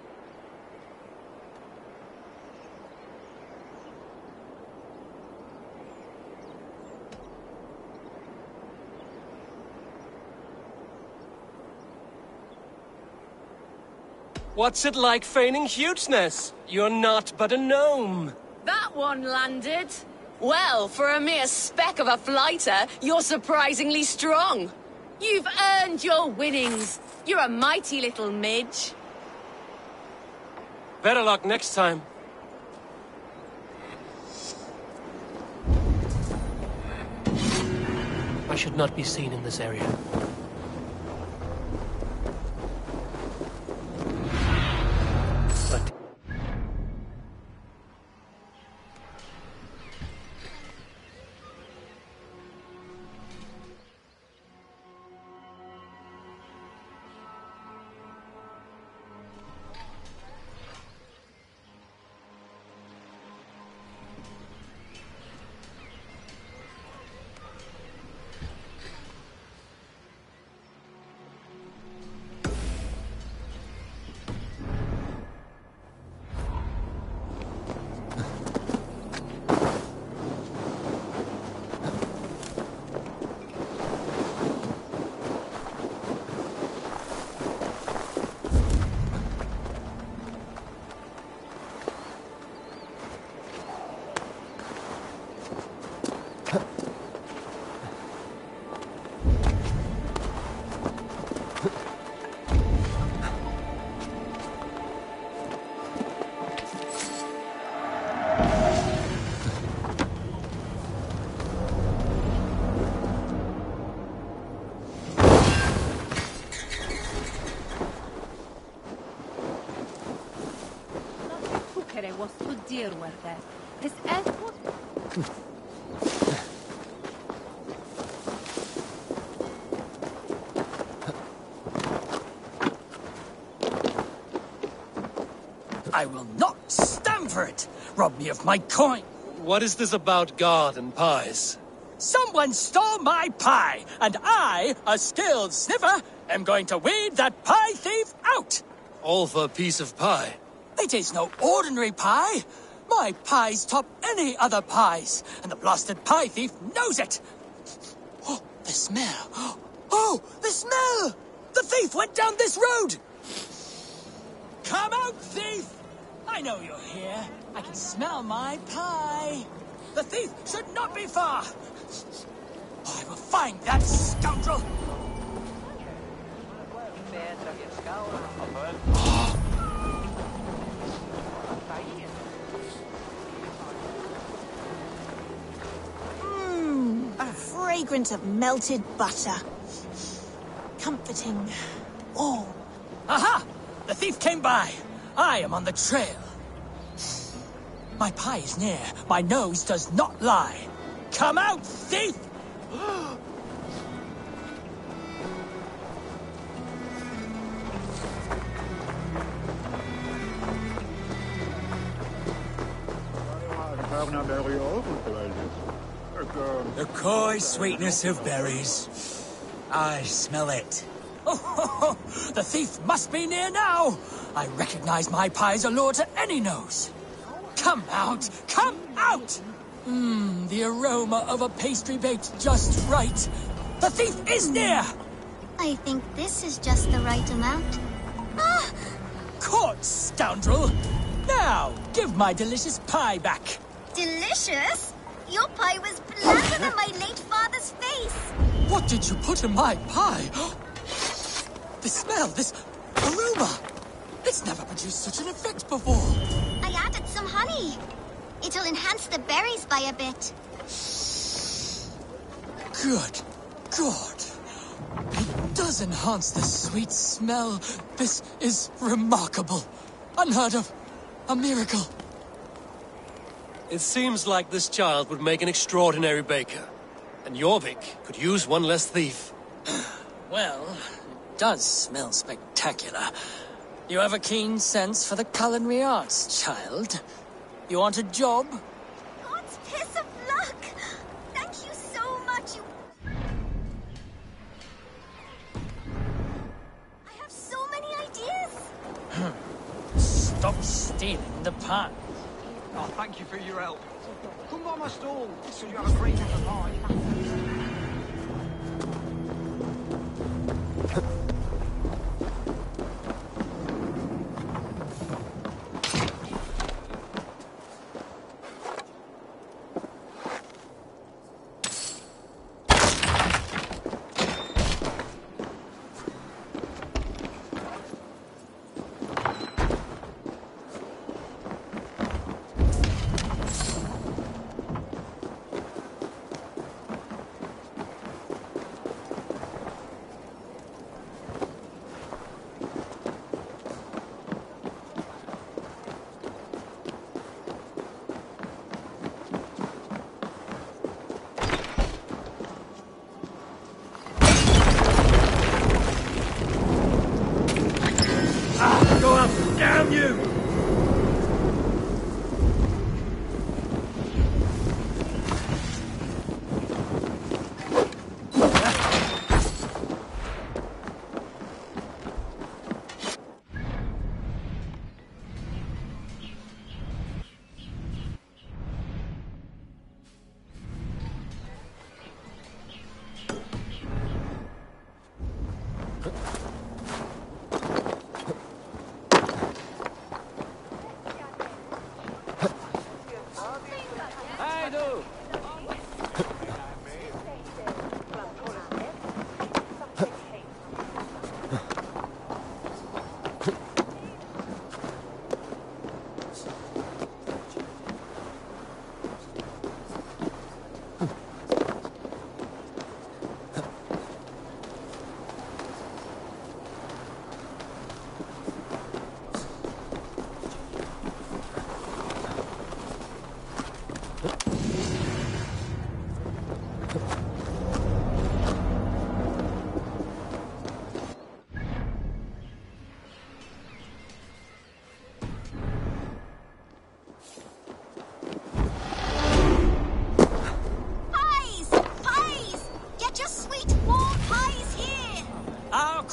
What's it like feigning hugeness? You're not but a gnome. That one landed. Well, for a mere speck of a fighter, you're surprisingly strong. You've earned your winnings. You're a mighty little midge. Better luck next time. I should not be seen in this area. But I will not stand for it! Rob me of my coin! what is this about God and pies? Someone stole my pie, and I, a skilled sniffer, am going to weed that pie thief out! All for a piece of pie. It is no ordinary pie! My pies top any other pies, and the blasted pie thief knows it! Oh, the smell! Oh, the smell! The thief went down this road! Come out, thief! I know you're here. I can smell my pie. The thief should not be far. I will find that scoundrel. A fragrance of melted butter. Comforting. Oh. Aha! The thief came by. I am on the trail. My pie is near. My nose does not lie. Come out, thief! The coy sweetness of berries. I smell it. Oh, the thief must be near now. I recognize my pie's allure to any nose. Come out! Come out! The aroma of a pastry baked just right. The thief is near! I think this is just the right amount. Ah! Caught, scoundrel! Now, give my delicious pie back. Delicious? Your pie was blacker than my late father's face. What did you put in my pie? The smell, this aroma. It's never produced such an effect before. I added some honey. It'll enhance the berries by a bit. Good God. It does enhance the sweet smell. This is remarkable. Unheard of. A miracle. It seems like this child would make an extraordinary baker. And Jorvik could use one less thief. Well, it does smell spectacular. You have a keen sense for the culinary arts, child. You want a job? God's piss of luck! Thank you so much, you... I have so many ideas! Stop stealing the pie. Oh, thank you for your help. Come by my stall, so you have a great apple pie.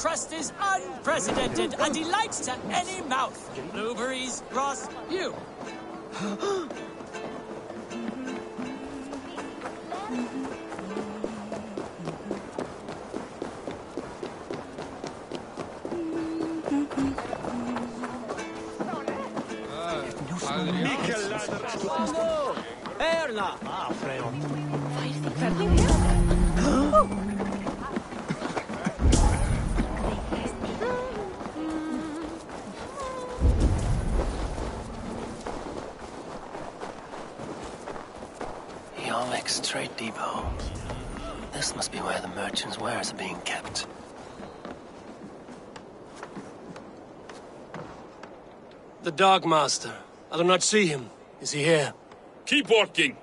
crust is unprecedented, a delight to any mouth. Blueberries, Ross, you. Erna! Jorvik's trade depot. This must be where the merchants' wares are being kept. The Dogmaster. I do not see him. Is he here? Keep working.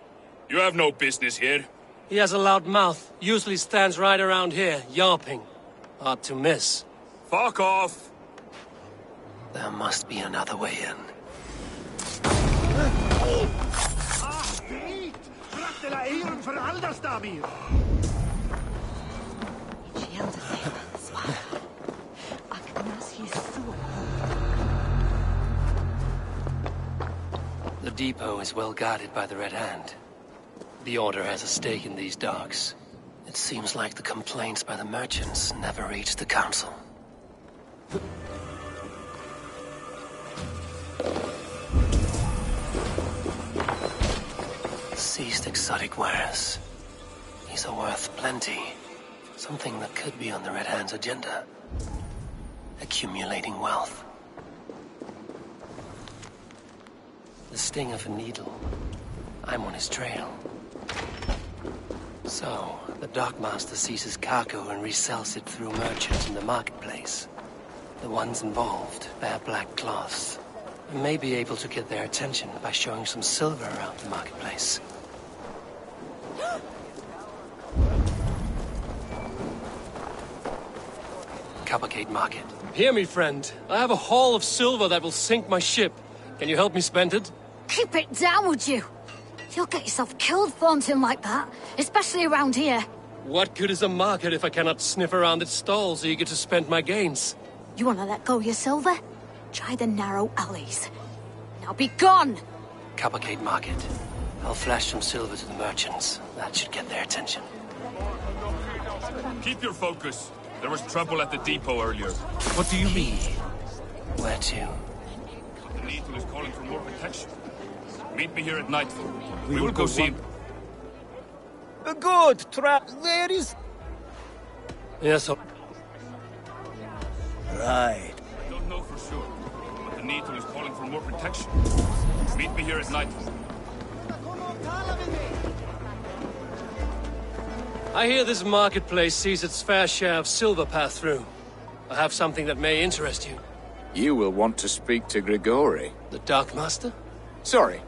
You have no business here. He has a loud mouth. Usually stands right around here, yawping. Hard to miss. Fuck off! There must be another way in. The depot is well guarded by the Red Hand. The Order has a stake in these docks. It seems like the complaints by the merchants never reached the Council. Seized exotic wares. These are worth plenty. Something that could be on the Red Hand's agenda. Accumulating wealth. The sting of a needle. I'm on his trail. So, the Dockmaster seizes cargo and resells it through merchants in the marketplace. The ones involved wear black cloths. I may be able to get their attention by showing some silver around the marketplace. Coppergate Market. Hear me, friend. I have a haul of silver that will sink my ship. Can you help me spend it? Keep it down, would you? You'll get yourself killed flaunting like that, especially around here. What good is a market if I cannot sniff around its stalls eager to spend my gains? You want to let go of your silver? Try the narrow alleys. Now be gone! Coppergate Market. I'll flash some silver to the merchants. That should get their attention. Keep your focus. There was trouble at the depot earlier. What do you mean? Where to? The Needle is calling for more protection. Meet me here at nightfall. We will go see... Good, there is... Yes, sir. Right. I don't know for sure, but the Needle is calling for more protection. Meet me here at nightfall. I hear this marketplace sees its fair share of silver pass through. I have something that may interest you. You will want to speak to Grigori. The Darkmaster? Sorry.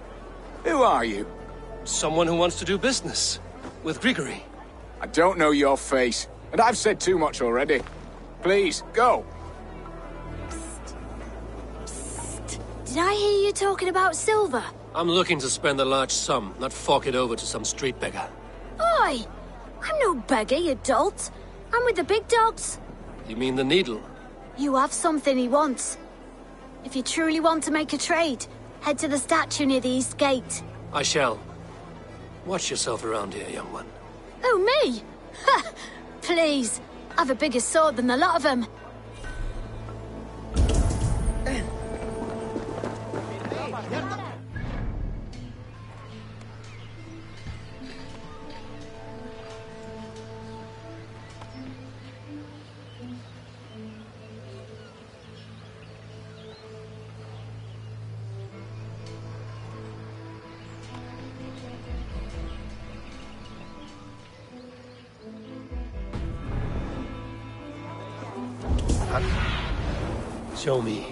Who are you? Someone who wants to do business. With Grigori. I don't know your face, and I've said too much already. Please, go. Did I hear you talking about silver? I'm looking to spend a large sum, not fork it over to some street beggar. Oi! I'm no beggar, you dolt. I'm with the big dogs. You mean the Needle? You have something he wants. If you truly want to make a trade, head to the statue near the East Gate. I shall. Watch yourself around here, young one. Oh, me? Ha! Please. I've a bigger sword than the lot of them. Show me.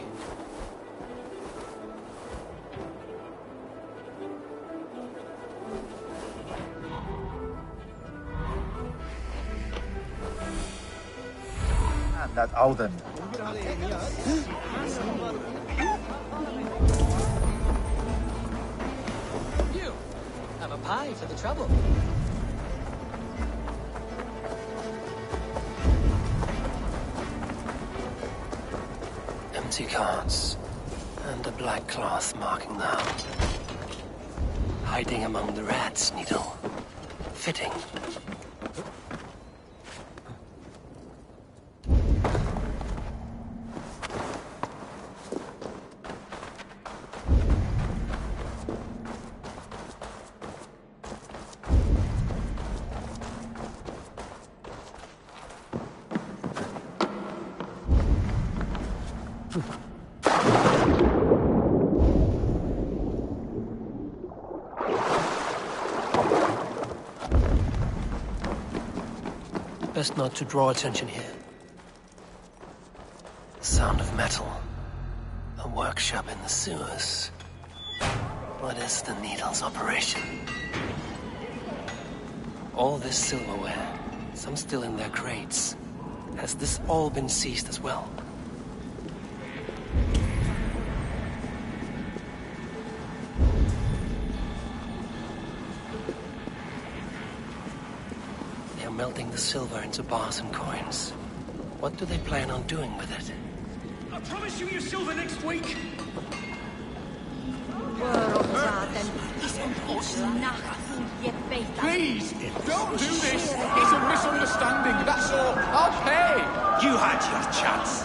And that Auden. You have a pie for the trouble. Empty cards. And a black cloth marking them. Hiding among the rats, Needle. Fitting. Best not to draw attention here. The sound of metal. A workshop in the sewers. What is the Needle's operation? All this silverware, some still in their crates. Has this all been seized as well? Melting the silver into bars and coins. What do they plan on doing with it? I promise you your silver next week. Please, don't do this. It's a misunderstanding, that's all. I'll pay. You had your chance.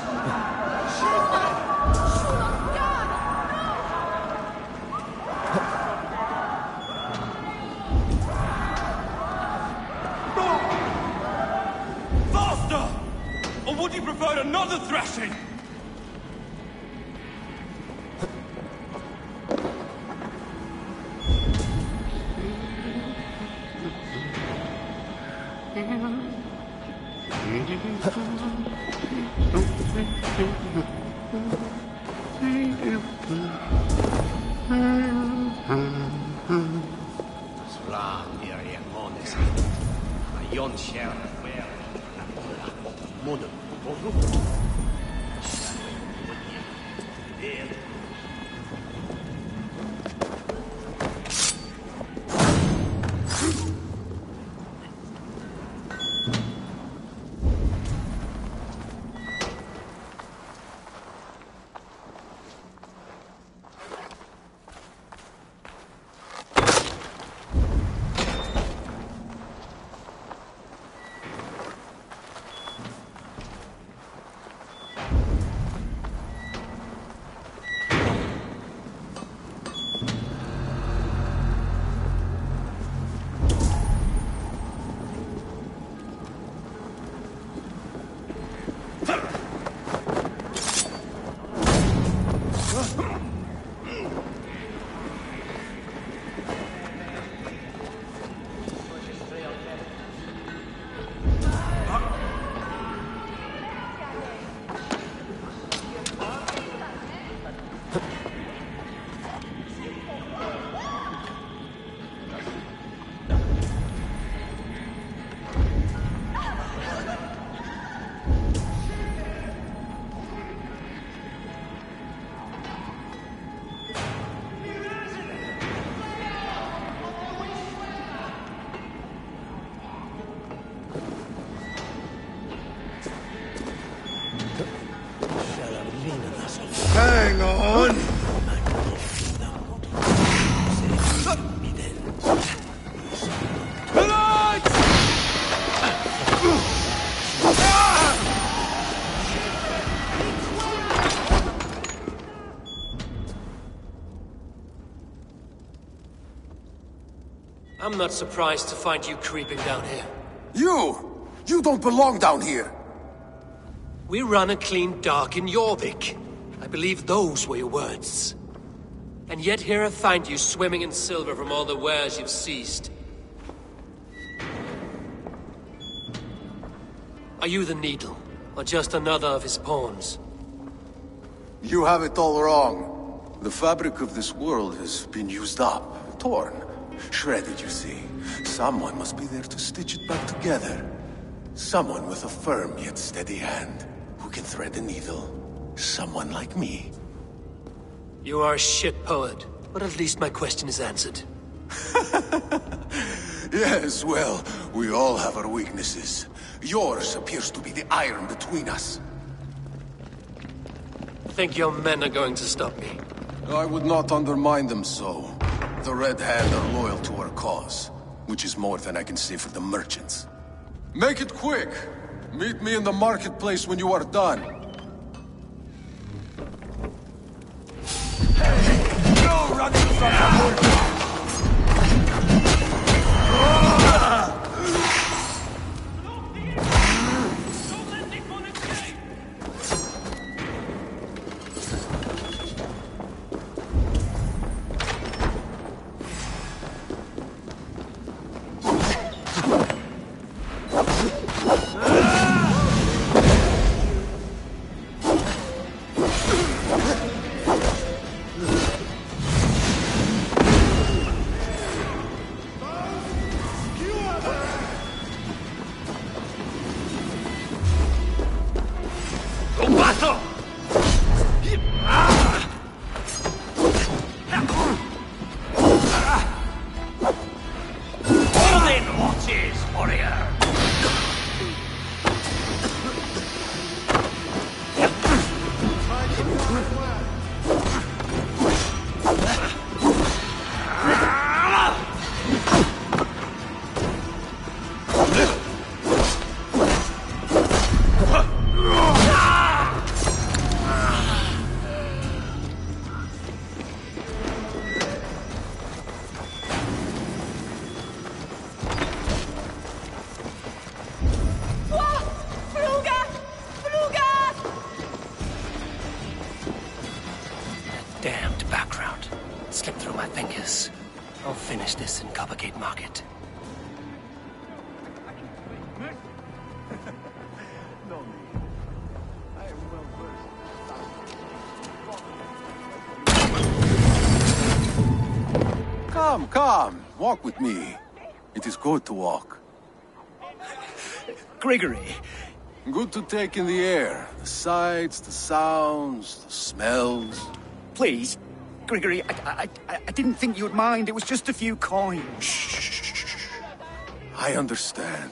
Or would you prefer another thrashing? Hang on! I'm not surprised to find you creeping down here. You! You don't belong down here! We run a clean dock in Jorvik. I believe those were your words. And yet here I find you swimming in silver from all the wares you've seized. Are you the Needle, or just another of his pawns? You have it all wrong. The fabric of this world has been used up, torn, shredded, you see. Someone must be there to stitch it back together. Someone with a firm yet steady hand, who can thread a needle. Someone like me. You are a shit poet, but at least my question is answered. Yes, well, we all have our weaknesses. Yours appears to be the iron between us. think your men are going to stop me? I would not undermine them so. The Red Hand are loyal to our cause, which is more than I can say for the merchants. Make it quick! Meet me in the marketplace when you are done. No running from the wood! Damned background. Slipped through my fingers. I'll finish this in Coppergate Market. Come, come. Walk with me. It is good to walk. Gregory. Good to take in the air. The sights, the sounds, the smells. Please, Gregory, I didn't think you'd mind. It was just a few coins. Shh. I understand.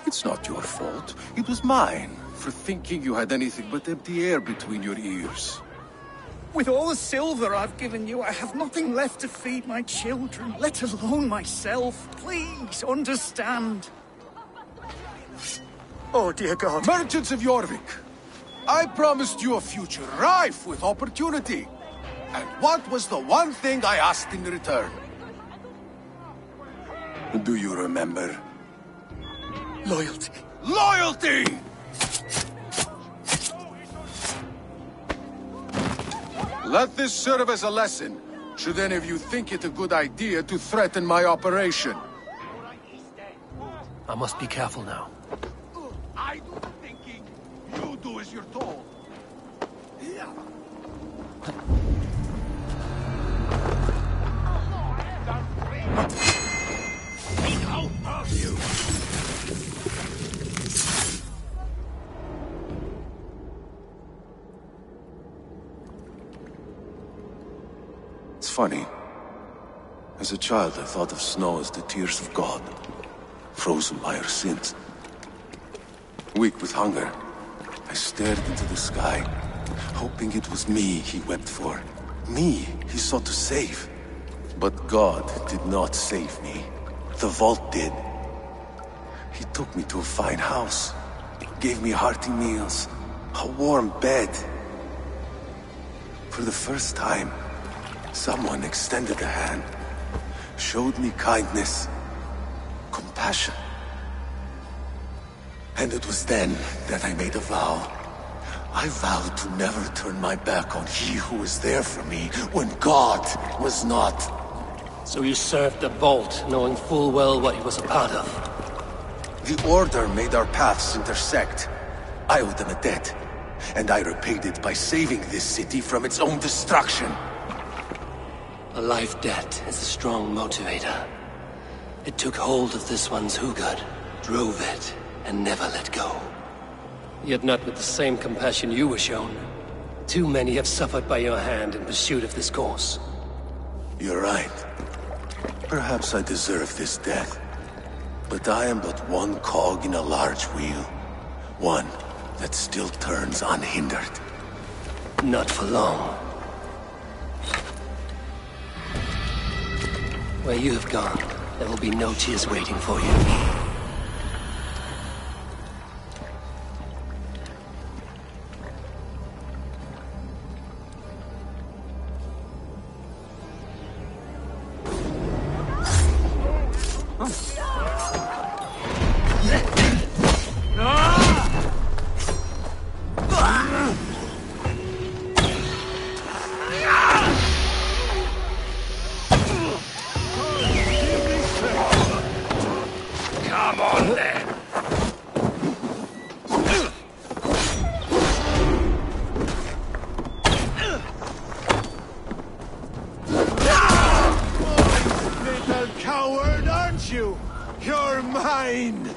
It's not your fault. It was mine, for thinking you had anything but empty air between your ears. With all the silver I've given you, I have nothing left to feed my children, let alone myself. Please, understand. Oh, dear God. Merchants of Jorvik, I promised you a future rife with opportunity. And what was the one thing I asked in return? Do you remember? Loyalty. Loyalty! Let this serve as a lesson, should any of you think it a good idea to threaten my operation. I must be careful now. I do the thinking. You do as you're told. It's funny. As a child, I thought of snow as the tears of God, frozen by our sins. Weak with hunger, I stared into the sky, hoping it was me he wept for. Me he sought to save. But God did not save me. The vault did. He took me to a fine house, gave me hearty meals, a warm bed. For the first time, someone extended a hand, showed me kindness, compassion. And it was then that I made a vow. I vowed to never turn my back on he who was there for me when God was not. So you served the Vault, knowing full well what he was a part of. The Order made our paths intersect. I owed them a debt, and I repaid it by saving this city from its own destruction. A life debt is a strong motivator. It took hold of this one's Hugad, drove it, and never let go. Yet not with the same compassion you were shown. Too many have suffered by your hand in pursuit of this course. You're right. Perhaps I deserve this death. But I am but one cog in a large wheel. One that still turns unhindered. Not for long. Where you have gone, there will be no tears waiting for you. Come on then. Little coward, aren't you? You're mine!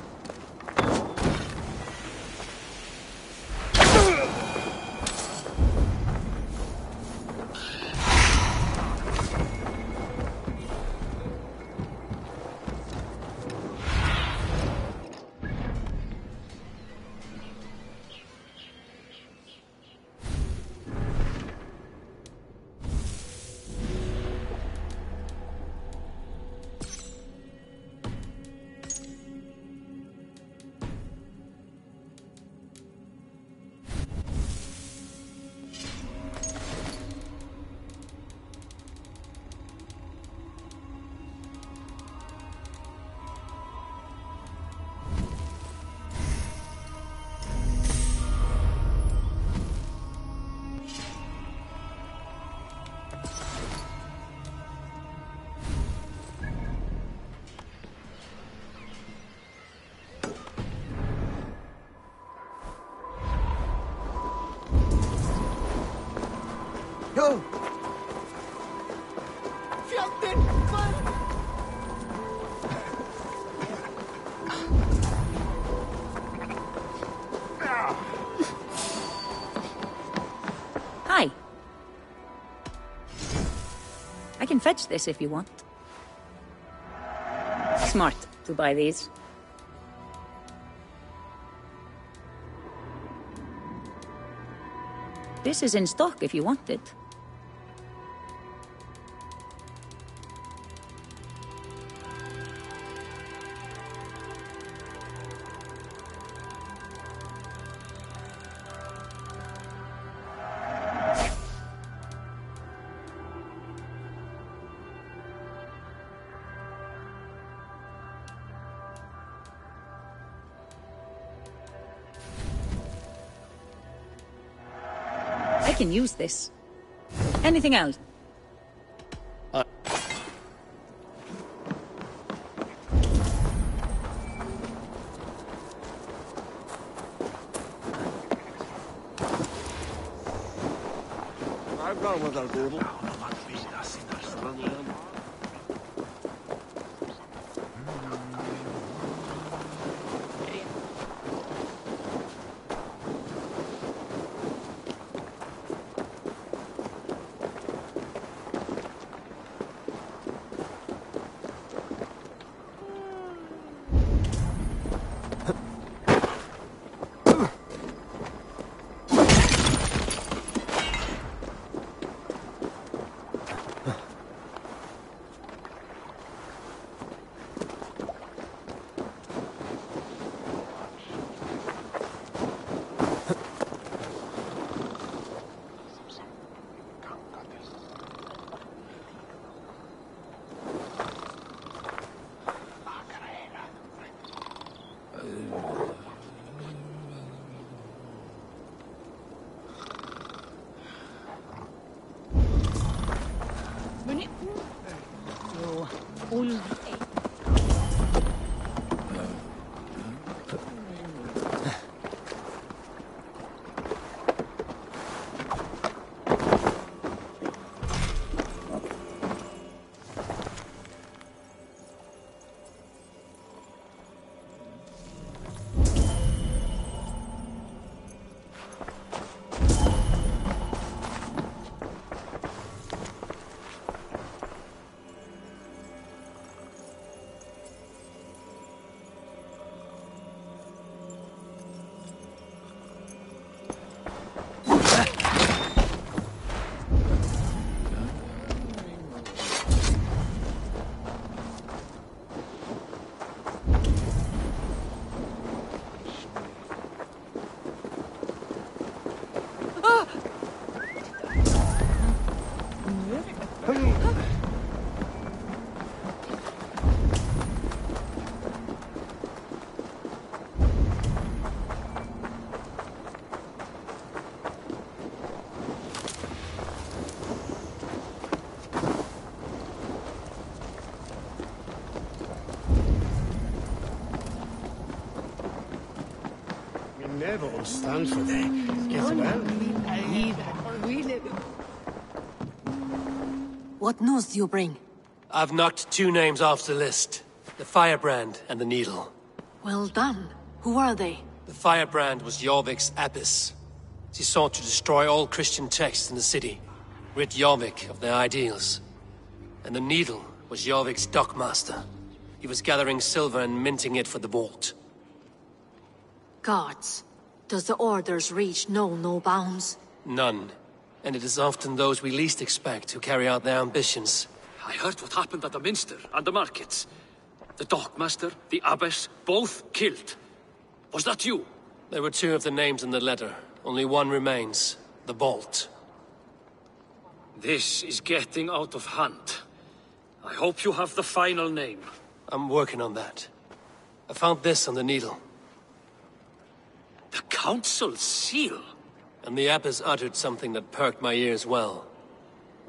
Go! Hi. I can fetch this if you want. Smart to buy these. This is in stock if you want it. I can use this. Anything else? I've gone with our doodle. never stand for that. Get well. What news do you bring? I've knocked 2 names off the list. The Firebrand and the Needle. Well done. Who are they? The Firebrand was Jorvik's abbess. She sought to destroy all Christian texts in the city, rid Jorvik of their ideals. And the Needle was Jorvik's dockmaster. He was gathering silver and minting it for the vault. Gods. Does the orders reach no bounds? None. And it is often those we least expect who carry out their ambitions. I heard what happened at the Minster and the markets. The dockmaster, the abbess, both killed. Was that you? There were 2 of the names in the letter. Only one remains. The vault. This is getting out of hand. I hope you have the final name. I'm working on that. I found this on the Needle. The Council's seal? And the abbess uttered something that perked my ears well.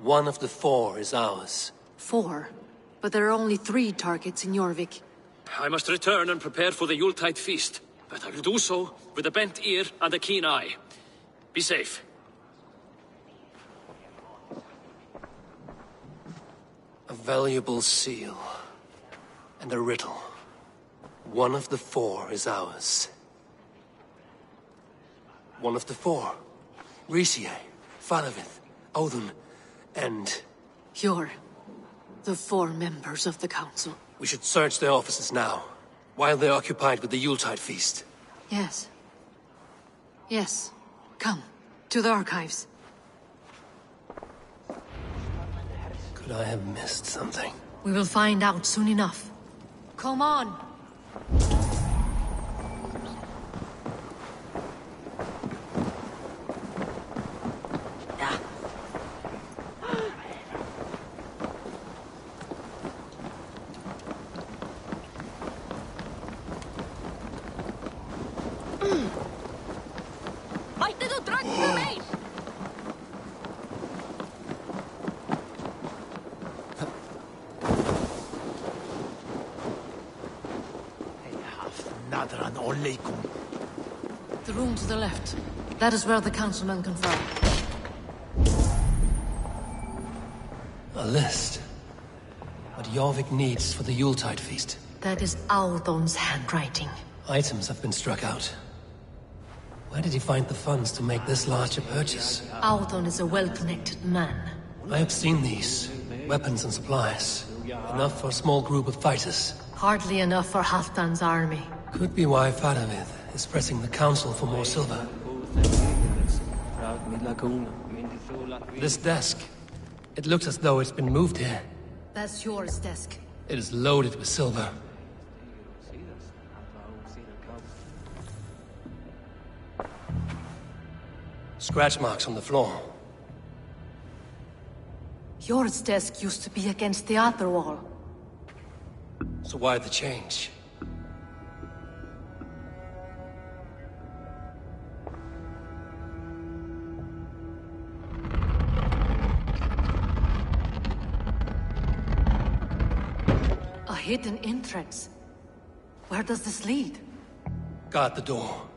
One of the 4 is ours. 4? But there are only 3 targets in Jorvik. I must return and prepare for the Yuletide feast. But I will do so with a bent ear and a keen eye. Be safe. A valuable seal. And a riddle. One of the 4 is ours. One of the 4. Risie, Faravith, Odin, and... You're the 4 members of the Council. We should search their offices now, while they're occupied with the Yuletide feast. Yes. Yes. Come, to the archives. Could I have missed something? We will find out soon enough. Come on! The room to the left. That is where the councilmen confer. A list. What Jorvik needs for the Yuletide feast. That is Audon's handwriting. Items have been struck out. Where did he find the funds to make this large a purchase? Audon is a well-connected man. I have seen these. Weapons and supplies. Enough for a small group of fighters. Hardly enough for Halfdan's army. Could be why Faravith is pressing the council for more silver. This desk. It looks as though it's been moved here. That's yours desk. It is loaded with silver. Scratch marks on the floor. Yours desk used to be against the other wall. So why the change? A hidden entrance. Where does this lead? Guard the door.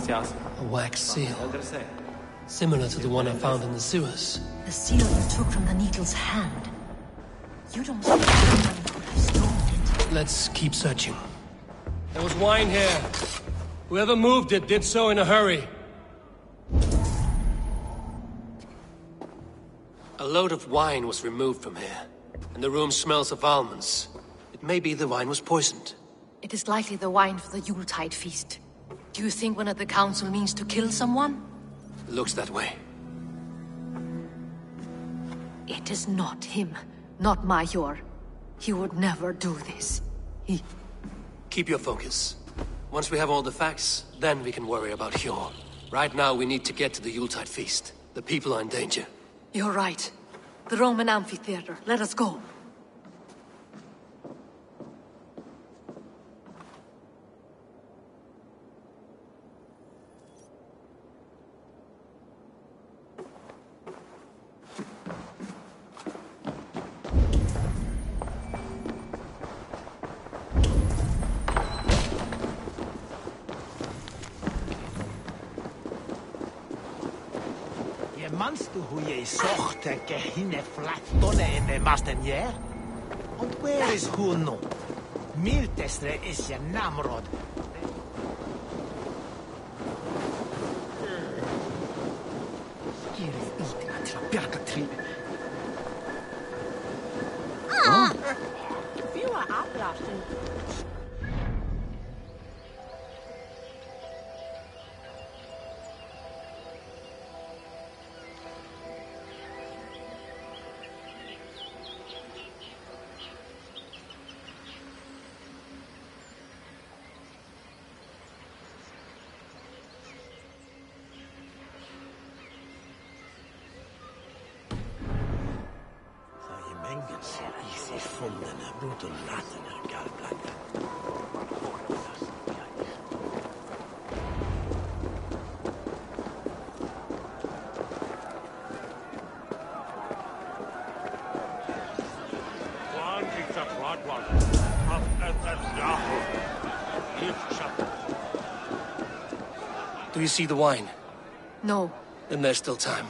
A wax seal. Similar to the one I found in the sewers. The seal you took from the Needle's hand. You don't think anyone could have stolen it? Let's keep searching. There was wine here. Whoever moved it did so in a hurry. A load of wine was removed from here, and the room smells of almonds. It may be the wine was poisoned. It is likely the wine for the Yuletide feast. Do you think one of the council means to kill someone? Looks that way. It is not him, not Major. He would never do this. Keep your focus. Once we have all the facts, then we can worry about Hjor. Right now, we need to get to the Yuletide feast. The people are in danger. You're right. The Roman amphitheater. Let us go. Manstu huye sochte gehine flattone emme masten jer? And where is Huno? Miltestre is je Namrod. Skieris iltima til å bjerke trivet. Fewer ablasten. Do you see the wine? No. Then there's still time.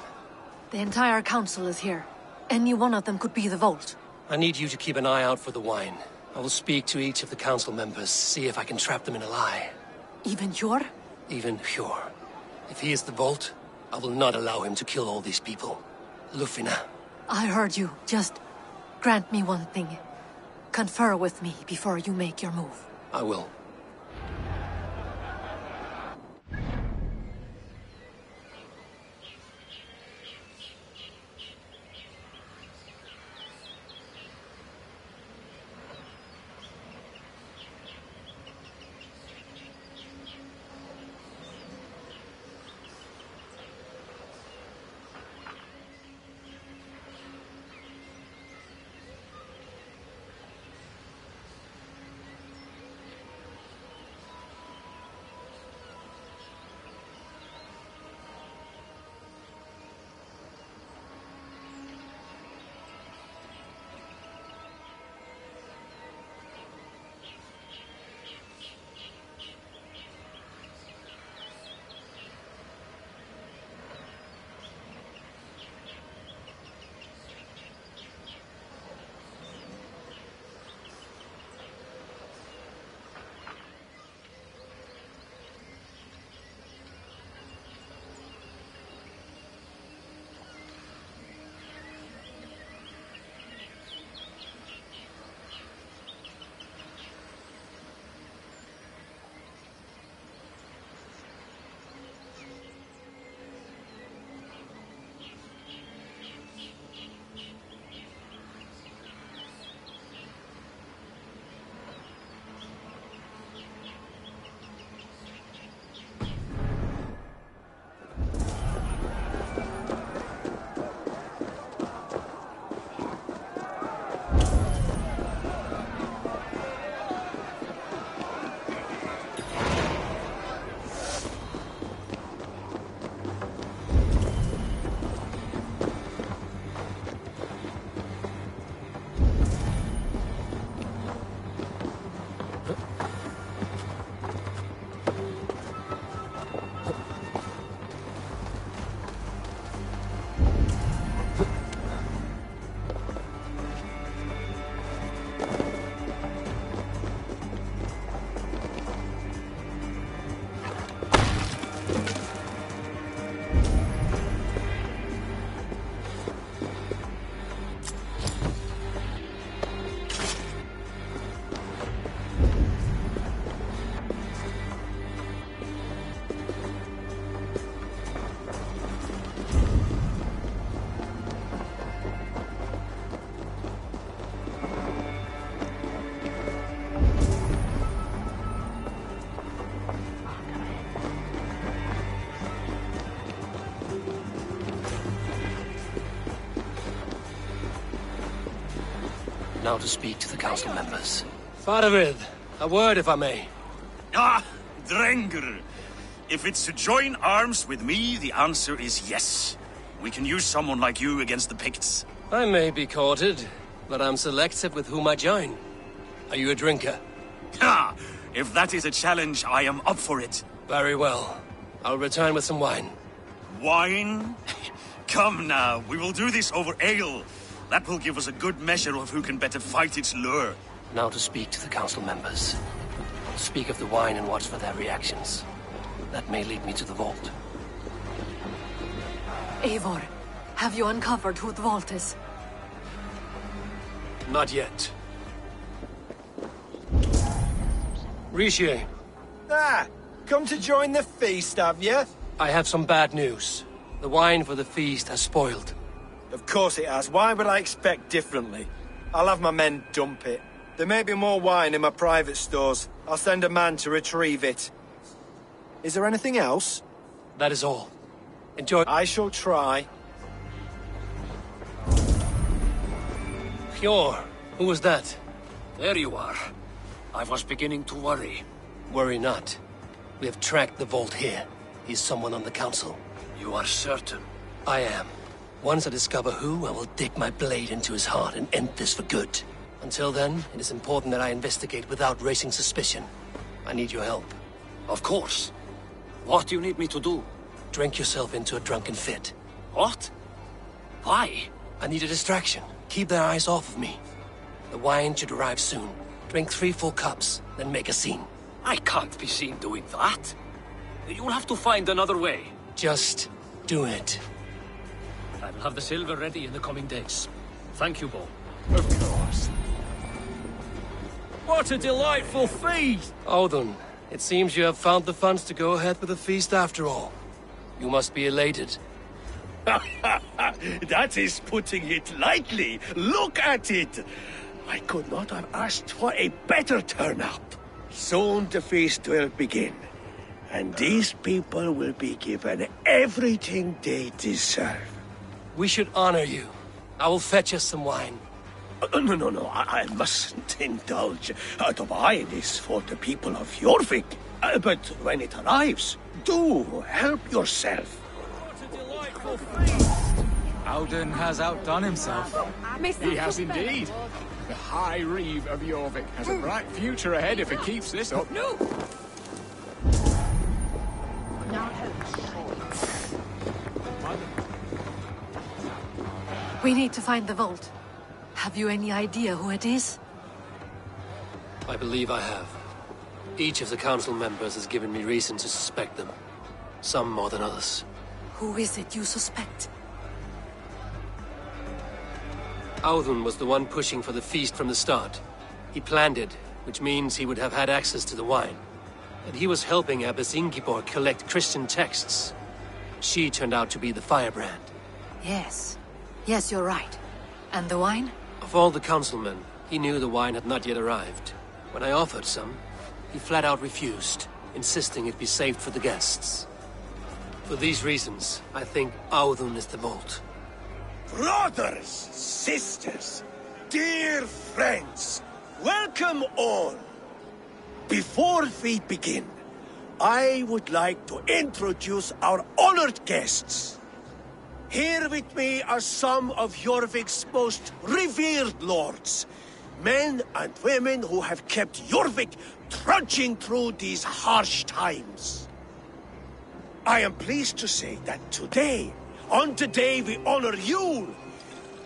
The entire council is here. Any one of them could be the Vault. I need you to keep an eye out for the wine. I will speak to each of the council members, see if I can trap them in a lie. Even Hjor? Even Hjor. If he is the Vault, I will not allow him to kill all these people. Lufina. I heard you. Just grant me one thing. Confer with me before you make your move. I will. Now to speak to the council members. Faravid, a word if I may. Ah, Drenger. If it's to join arms with me, the answer is yes. We can use someone like you against the Picts. I may be courted, but I'm selective with whom I join. Are you a drinker? Ha! If that is a challenge, I am up for it. Very well. I'll return with some wine. Wine? Come now, we will do this over ale. That will give us a good measure of who can better fight its lure. Now to speak to the council members. Speak of the wine and watch for their reactions. That may lead me to the vault. Eivor, have you uncovered who the vault is? Not yet. Richier, Ah, come to join the feast, have you? I have some bad news. The wine for the feast has spoiled. Of course it has. Why would I expect differently? I'll have my men dump it. There may be more wine in my private stores. I'll send a man to retrieve it. Is there anything else? That is all. Enjoy. I shall try. Hjor, who was that? There you are. I was beginning to worry. Worry not. We have tracked the vault here. He's someone on the council. You are certain? I am. Once I discover who, I will dig my blade into his heart and end this for good. Until then, it is important that I investigate without raising suspicion. I need your help. Of course. What do you need me to do? Drink yourself into a drunken fit. What? Why? I need a distraction. Keep their eyes off of me. The wine should arrive soon. Drink 3 full cups, then make a scene. I can't be seen doing that. You'll have to find another way. Just do it. I will have the silver ready in the coming days. Thank you, Bo. Of course. What a delightful feast! Audun, it seems you have found the funds to go ahead with the feast after all. You must be elated. That is putting it lightly. Look at it. I could not have asked for a better turnout. Soon the feast will begin. And these people will be given everything they deserve. We should honor you. I will fetch us some wine. No, I mustn't indulge. The wine is for the people of Jorvik. But when it arrives, do help yourself. What a delightful feast! Audun has outdone himself. He has indeed. The High Reeve of Jorvik has a bright future ahead if he keeps this up. No! We need to find the vault. Have you any idea who it is? I believe I have. Each of the council members has given me reason to suspect them. Some more than others. Who is it you suspect? Audun was the one pushing for the feast from the start. He planned it, which means he would have had access to the wine. And he was helping Abbess Ingibor collect Christian texts. She turned out to be the firebrand. Yes. Yes, you're right. And the wine? Of all the councilmen, he knew the wine had not yet arrived. When I offered some, he flat out refused, insisting it be saved for the guests. For these reasons, I think Audun is the vault. Brothers, sisters, dear friends, welcome all. Before we begin, I would like to introduce our honored guests. Here with me are some of Jorvik's most revered lords. Men and women who have kept Jorvik trudging through these harsh times. I am pleased to say that today, on the day we honor you,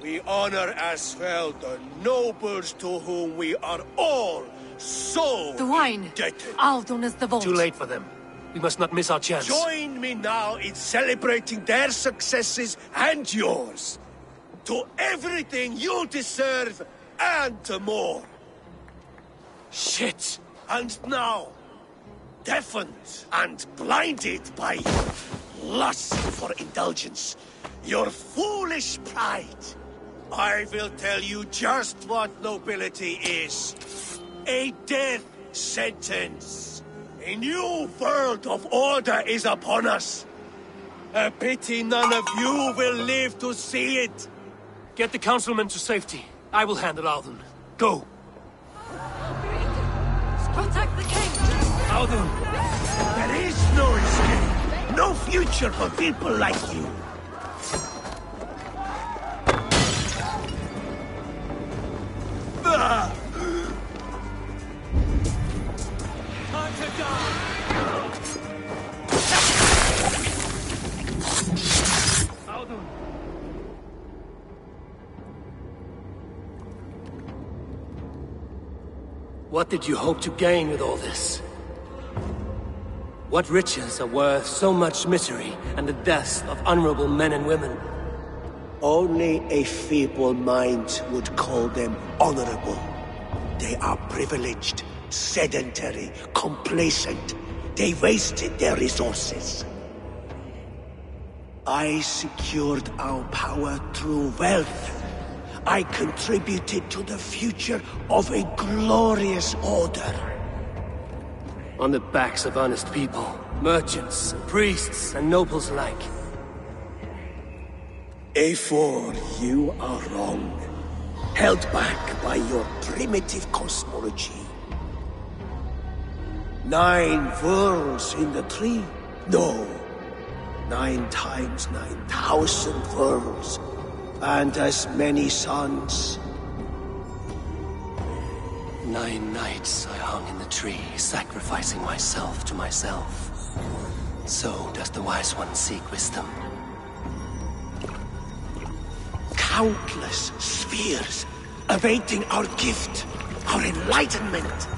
we honor as well the nobles to whom we are all so the wine. indebted. Audun is the vault. Too late for them. We must not miss our chance. Join me now in celebrating their successes and yours. To everything you deserve and more. Shit! And now, deafened and blinded by lust for indulgence, your foolish pride, I will tell you just what nobility is. A death sentence. A new world of order is upon us. A pity none of you will live to see it. Get the councilmen to safety. I will handle Audun. Go! Protect the king! Audun! There is no escape. No future for people like you. Time to die! Audun! What did you hope to gain with all this? What riches are worth so much misery and the deaths of honorable men and women? Only a feeble mind would call them honorable. They are privileged, sedentary, complacent. They wasted their resources. I secured our power through wealth. I contributed to the future of a glorious order. On the backs of honest people, merchants, priests, and nobles alike. Eivor, you are wrong. Held back by your primitive cosmology. 9 worlds in the tree? No. 9 times 9,000 worlds. And as many suns. 9 nights I hung in the tree, sacrificing myself to myself. So does the Wise One seek wisdom. Countless spheres, awaiting our gift, our enlightenment.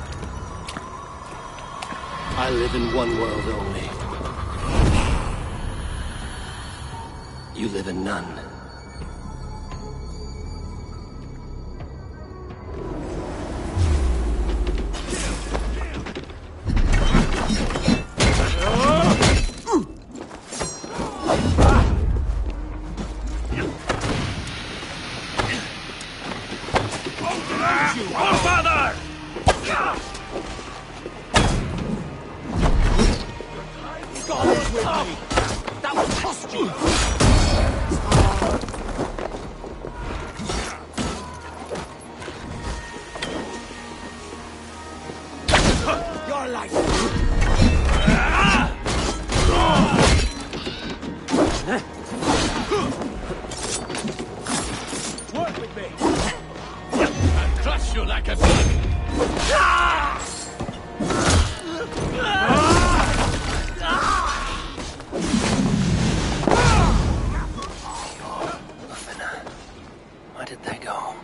I live in one world only. You live in none. Where did they go?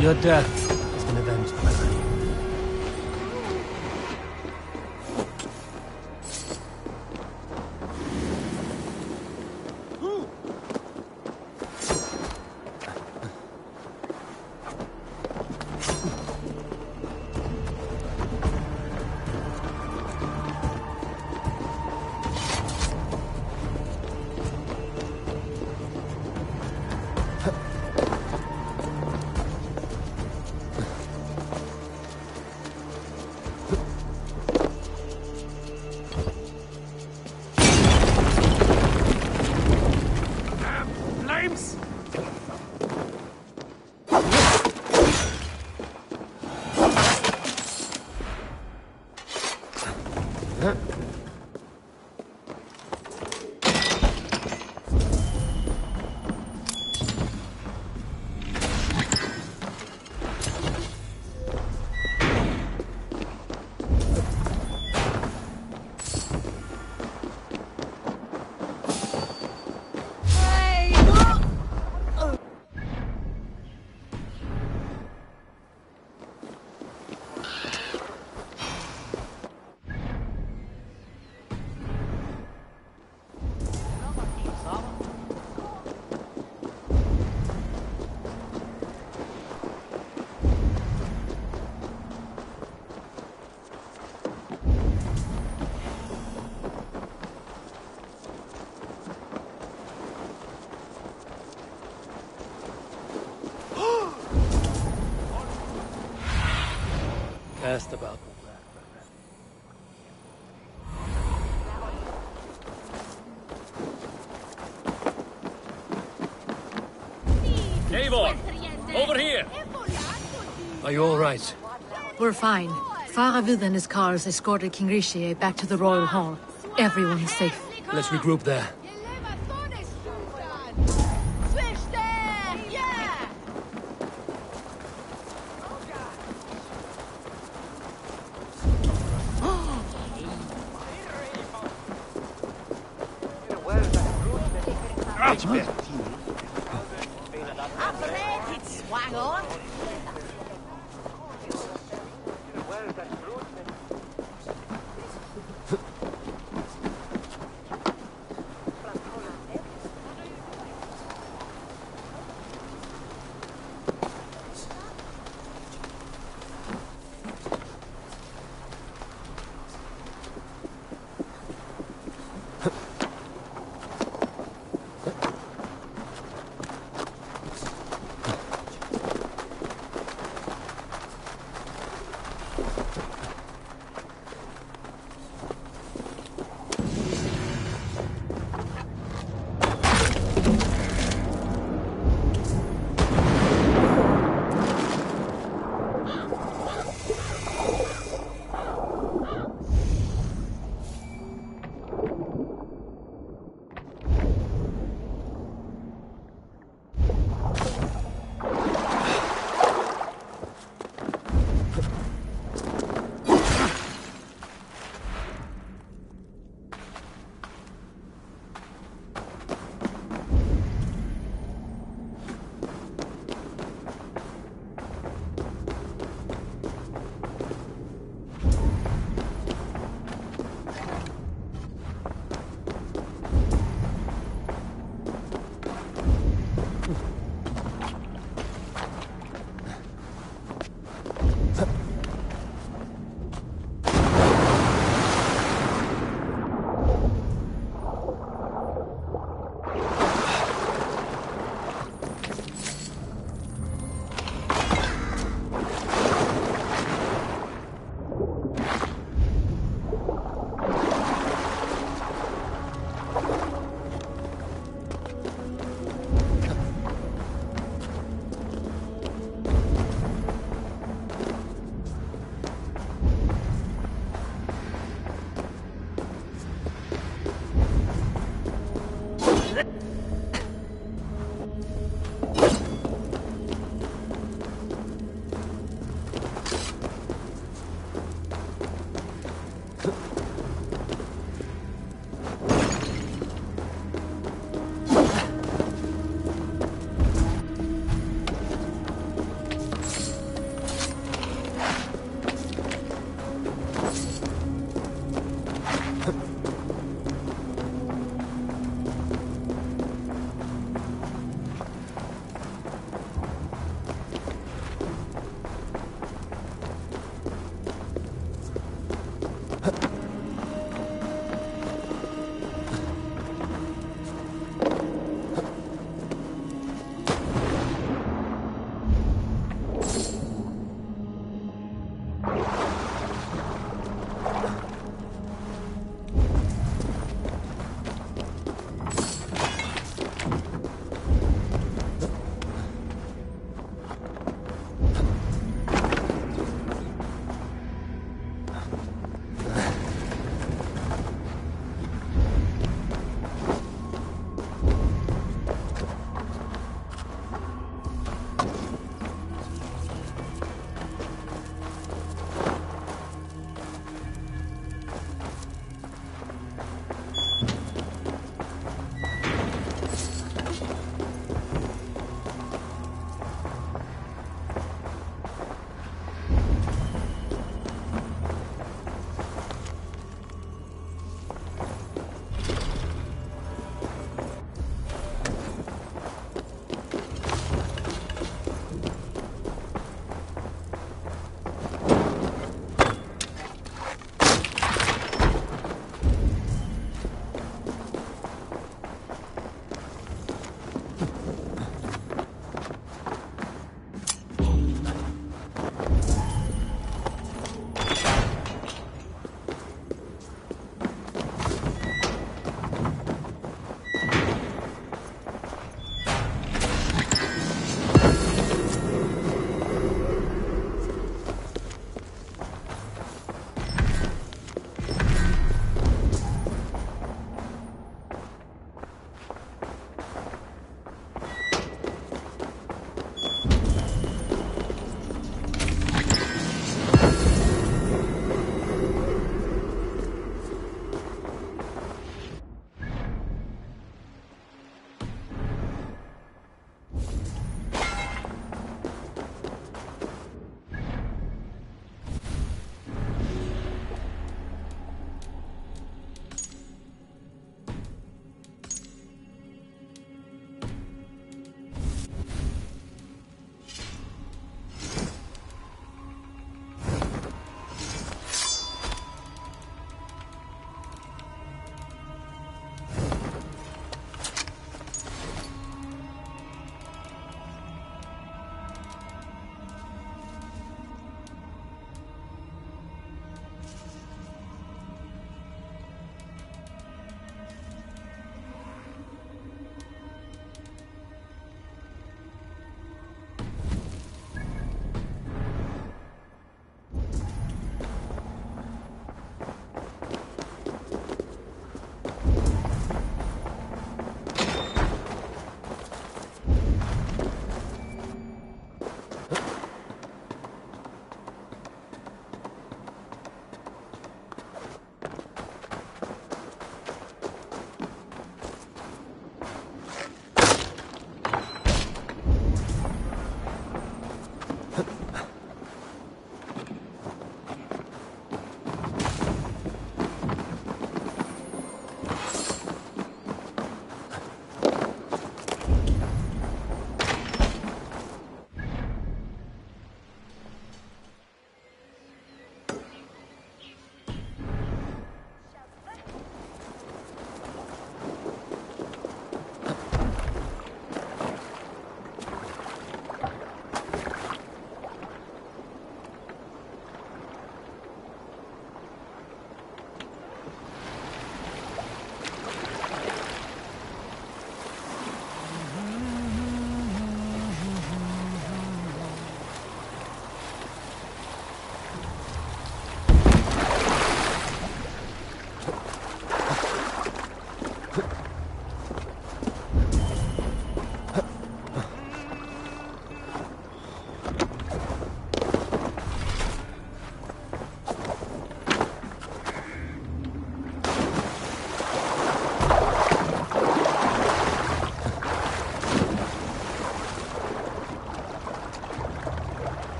Your death has been avenged, my lady. Cast about. Eivor! Over here! Are you all right? We're fine. Faravid and his cars escorted King Rishi back to the Royal Hall. Everyone's safe. Let's regroup there.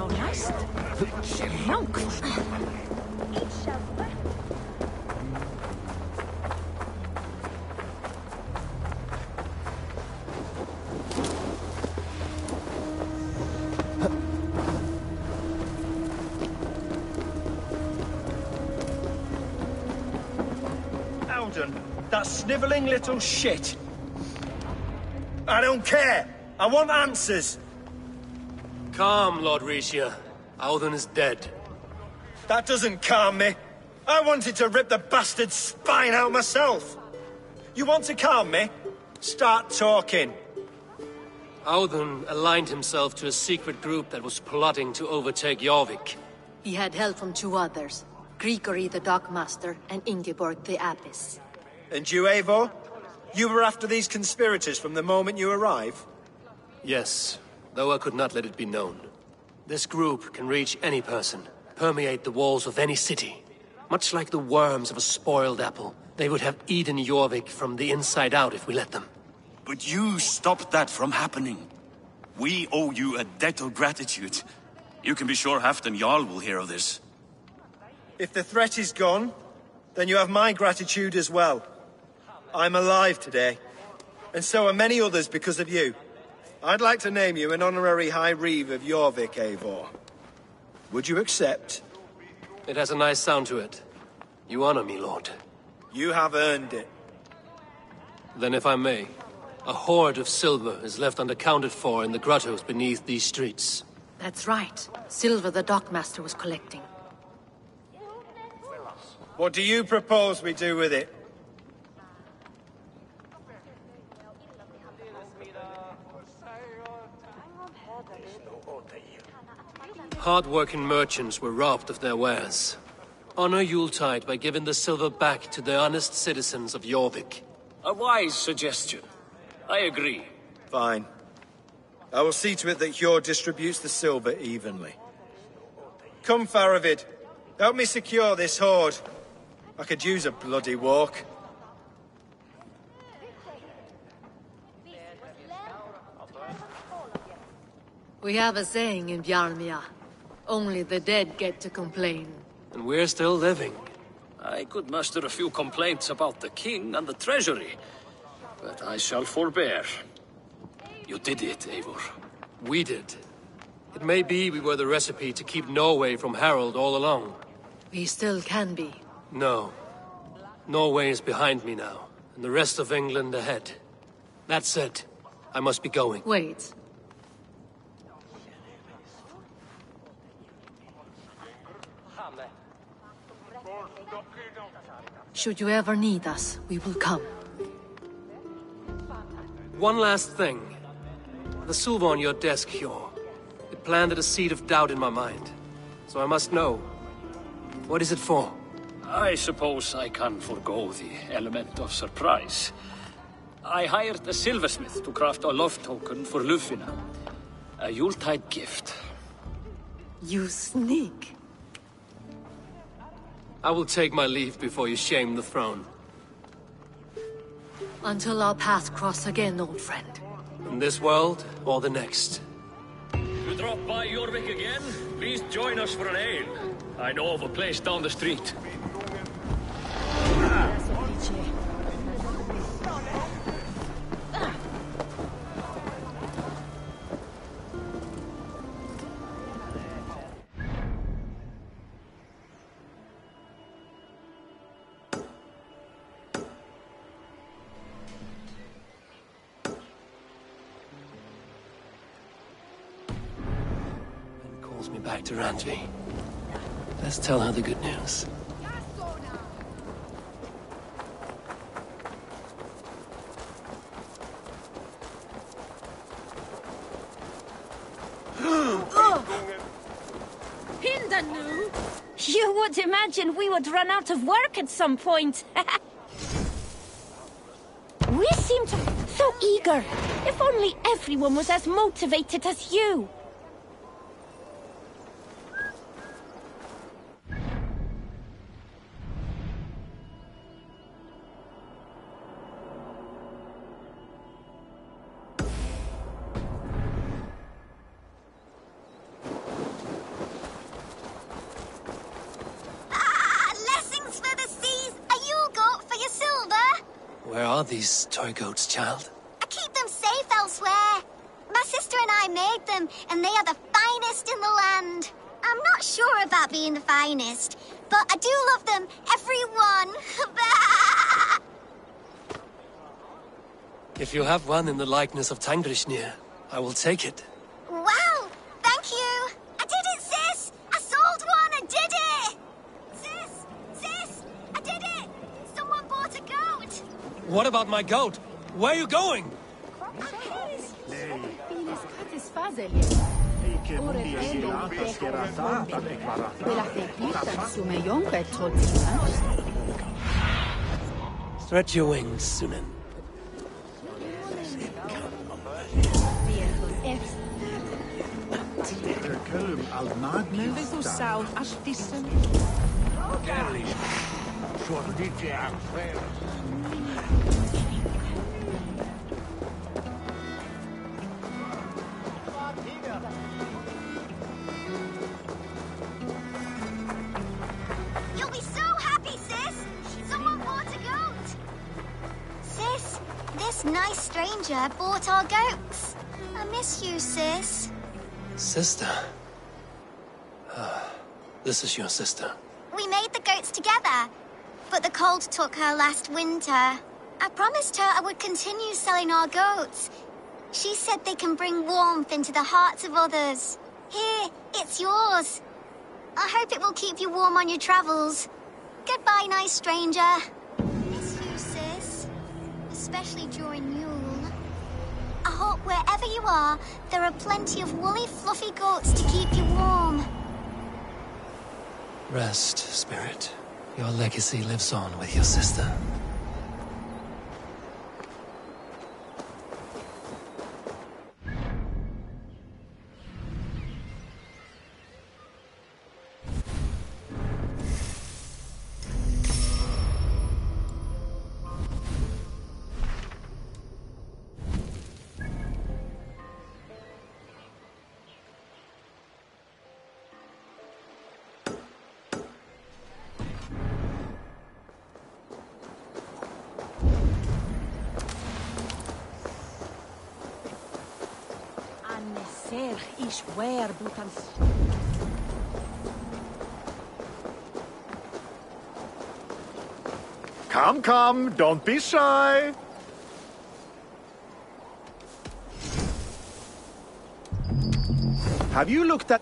nærmest. Langt. Alden, that snivelling little shit. I don't care. I want answers. Calm, Lord Rishia. Alden is dead. That doesn't calm me. I wanted to rip the bastard's spine out myself. You want to calm me? Start talking. Alden aligned himself to a secret group that was plotting to overtake Jorvik. He had help from two others, Grigory the Dockmaster and Ingeborg the Abbess. And you, Eivor? You were after these conspirators from the moment you arrived? Yes, though I could not let it be known. This group can reach any person, permeate the walls of any city. Much like the worms of a spoiled apple, they would have eaten Jorvik from the inside out if we let them. But you stopped that from happening. We owe you a debt of gratitude. You can be sure Halfdan Jarl will hear of this. If the threat is gone, then you have my gratitude as well. I'm alive today, and so are many others because of you. I'd like to name you an honorary High Reeve of Jorvik, Eivor. Would you accept? It has a nice sound to it. You honor me, Lord. You have earned it. Then if I may, a hoard of silver is left unaccounted for in the grottos beneath these streets. That's right. Silver the Dockmaster was collecting. What do you propose we do with it? Hard-working merchants were robbed of their wares. Honor Yuletide by giving the silver back to the honest citizens of Jorvik. A wise suggestion. I agree. Fine. I will see to it that Hjord distributes the silver evenly. Come, Faravid. Help me secure this hoard. I could use a bloody walk. We have a saying in Bjarmia. Only the dead get to complain. And we're still living. I could muster a few complaints about the king and the treasury, but I shall forbear. You did it, Eivor. We did. It may be we were the recipe to keep Norway from Harald all along. We still can be. No. Norway is behind me now, and the rest of England ahead. That said, I must be going. Wait. Should you ever need us, we will come. One last thing. The silver on your desk, Hjord. It planted a seed of doubt in my mind. So I must know. What is it for? I suppose I can forgo the element of surprise. I hired a silversmith to craft a love token for Lufina. A Yuletide gift. You sneak. I will take my leave before you shame the throne. Until our paths cross again, old friend. In this world, or the next. You drop by Jorvik again? Please join us for an ale. I know of a place down the street. Calls me back to Randvi. Let's tell her the good news. Hindanu! You would imagine we would run out of work at some point. We seem so eager. If only everyone was as motivated as you. about these toy goats, child? I keep them safe elsewhere. My sister and I made them, and they are the finest in the land. I'm not sure about being the finest, but I do love them, every one. If you have one in the likeness of Tangrishnir, I will take it. Wow, thank you. I did it, sis. I sold one, I did it. Sis, I did it. Someone bought a goat. What about my goat? Where are you going? Stretch your wings, Sunan. You'll be so happy, sis. Someone bought a goat. Sis, this nice stranger bought our goats. I miss you, sis. Sister. This is your sister. We made the goats together, but the cold took her last winter. I promised her I would continue selling our goats. She said they can bring warmth into the hearts of others. Here, it's yours. I hope it will keep you warm on your travels. Goodbye, nice stranger. Miss you, sis. Especially during Yule. I hope wherever you are, there are plenty of woolly, fluffy goats to keep you warm. Rest, spirit. Your legacy lives on with your sister. Come, don't be shy. Have you looked at...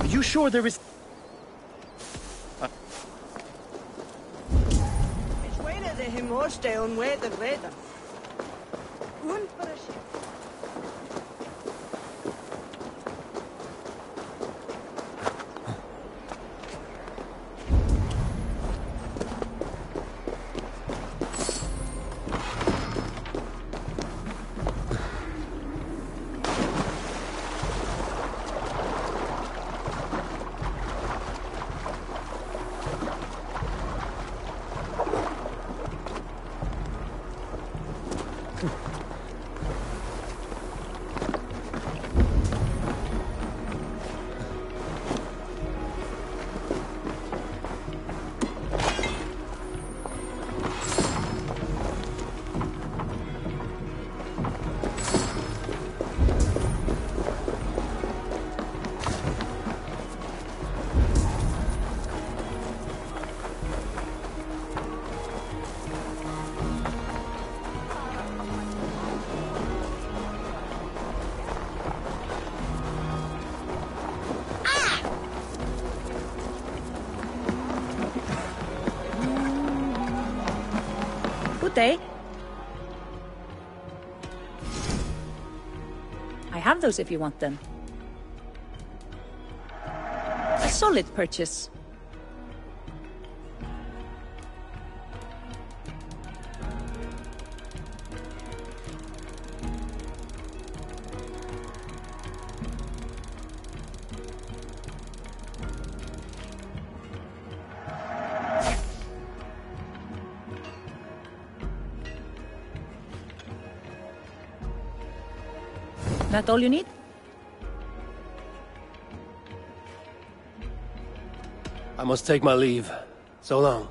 Are you sure there is... Himorste where the redder. Day. I have those if you want them. A solid purchase. That all you need? I must take my leave. So long.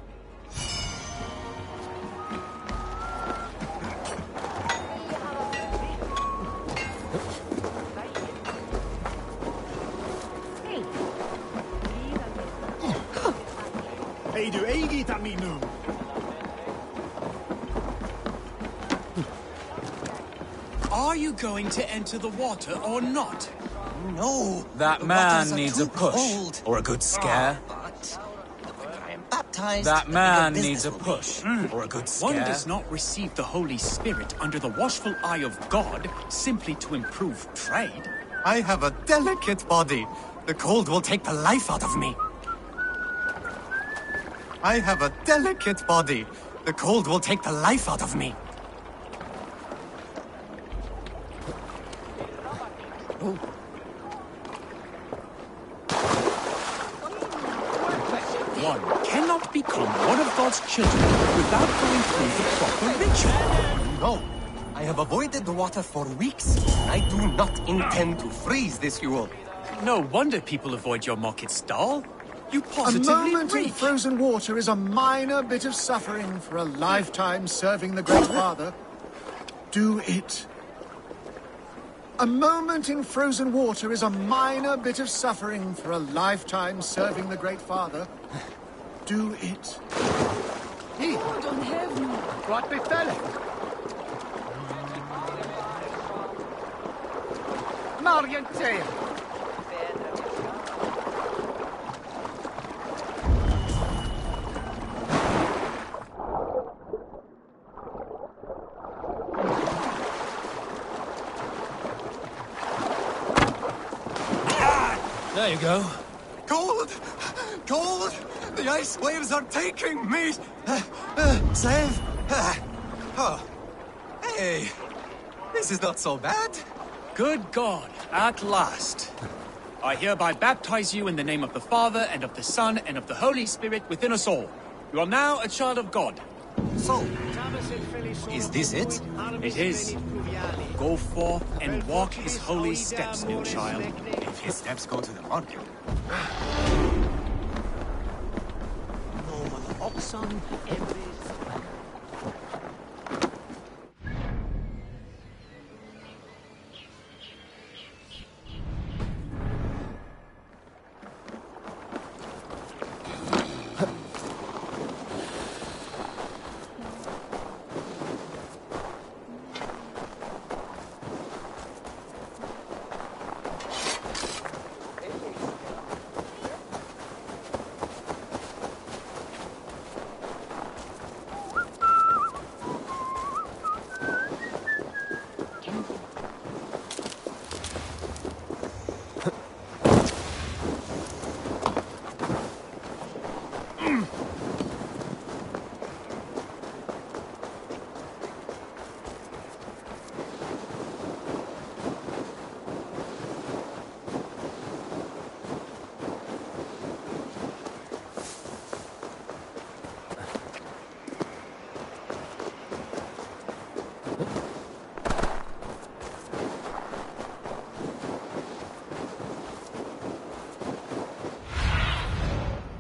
Hey, du eget aan mij nu. Are you going to enter the water or not? No. That the man waters are needs too a push. cold. Or a good scare. But the quicker I am baptized, That the man bigger needs a business will be. push. Or a good One scare. does not receive the Holy Spirit under the watchful eye of God simply to improve trade. I have a delicate body. The cold will take the life out of me. I have a delicate body. The cold will take the life out of me. One cannot become one of God's children without going through the proper ritual. No. I have avoided the water for weeks. I do not intend to freeze this Yule. No wonder people avoid your market stall. You A positively moment in reek. frozen water is a minor bit of suffering for a lifetime serving the Great Father. Do it. A moment in frozen water is a minor bit of suffering for a lifetime serving the Great Father. Do it. Hey, don't have me. What the fella? Marianne. There you go. Cold! Cold! The ice waves are taking me! Save! Oh. Hey! This is not so bad. Good God, at last. I hereby baptize you in the name of the Father, and of the Son, and of the Holy Spirit within us all. You are now a child of God. So, is this it? It is. Go forth and walk his holy steps, new child. If his steps go to the mark. Oxon, every...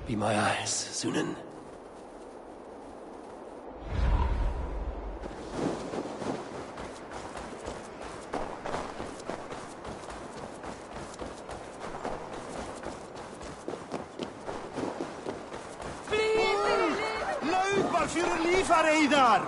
Be my eyes, Sunan. Leuk, wat voor een liefhebber daar!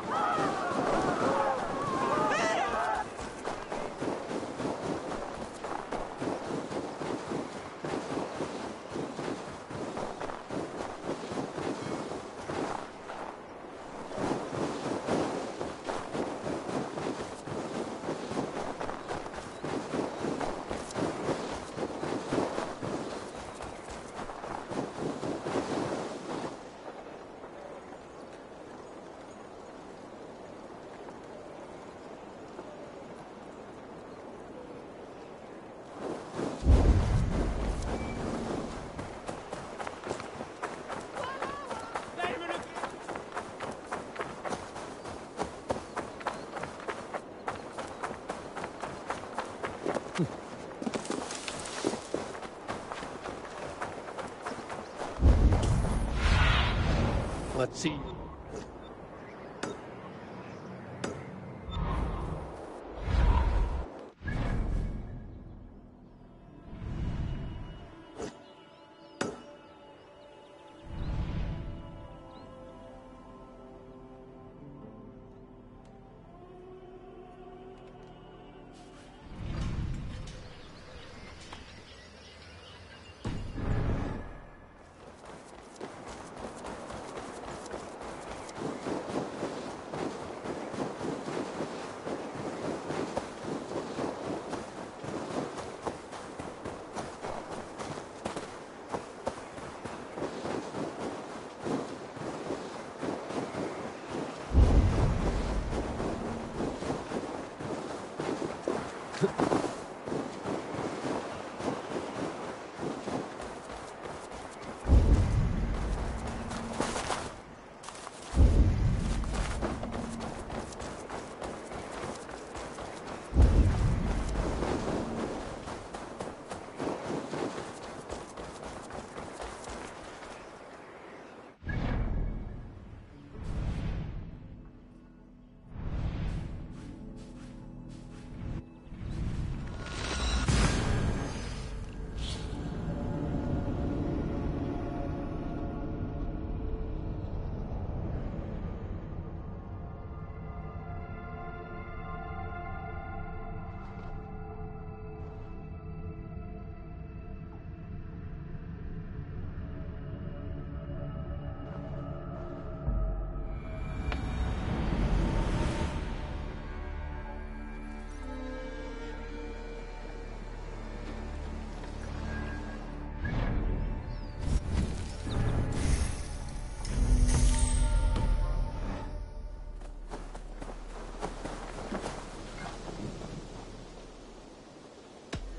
not see.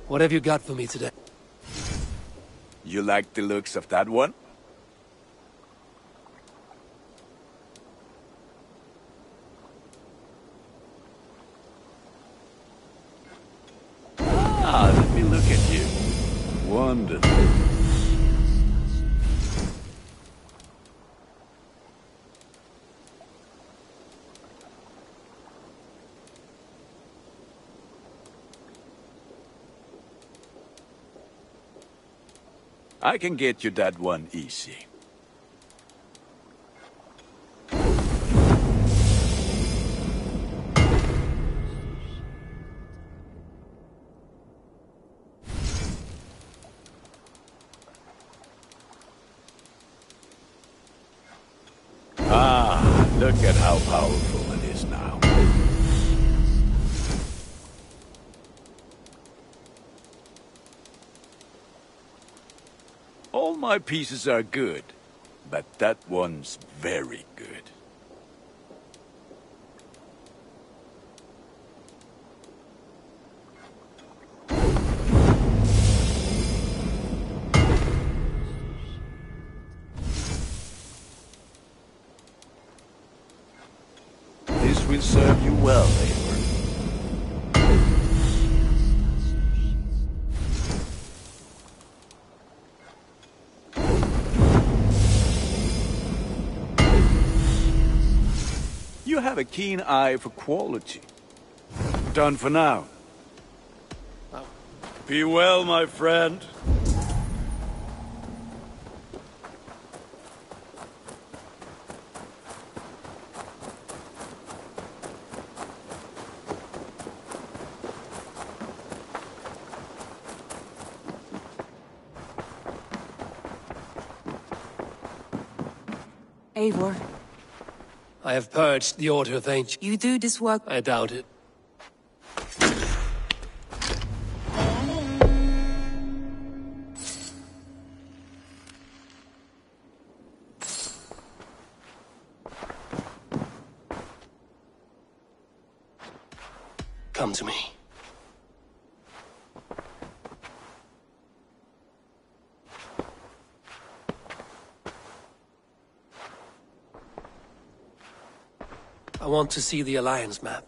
What have you got for me today? You like the looks of that one? Ah, let me look at you. Wonderful. I can get you that one easy. Ah, look at how powerful it is now. All my pieces are good, but that one's very good. This will serve you well, Eivor. You have a keen eye for quality. Done for now. Be well, my friend. Eivor. I have purged the Order of Ancients. You do this work? I doubt it. Come to me. I want to see the Alliance map.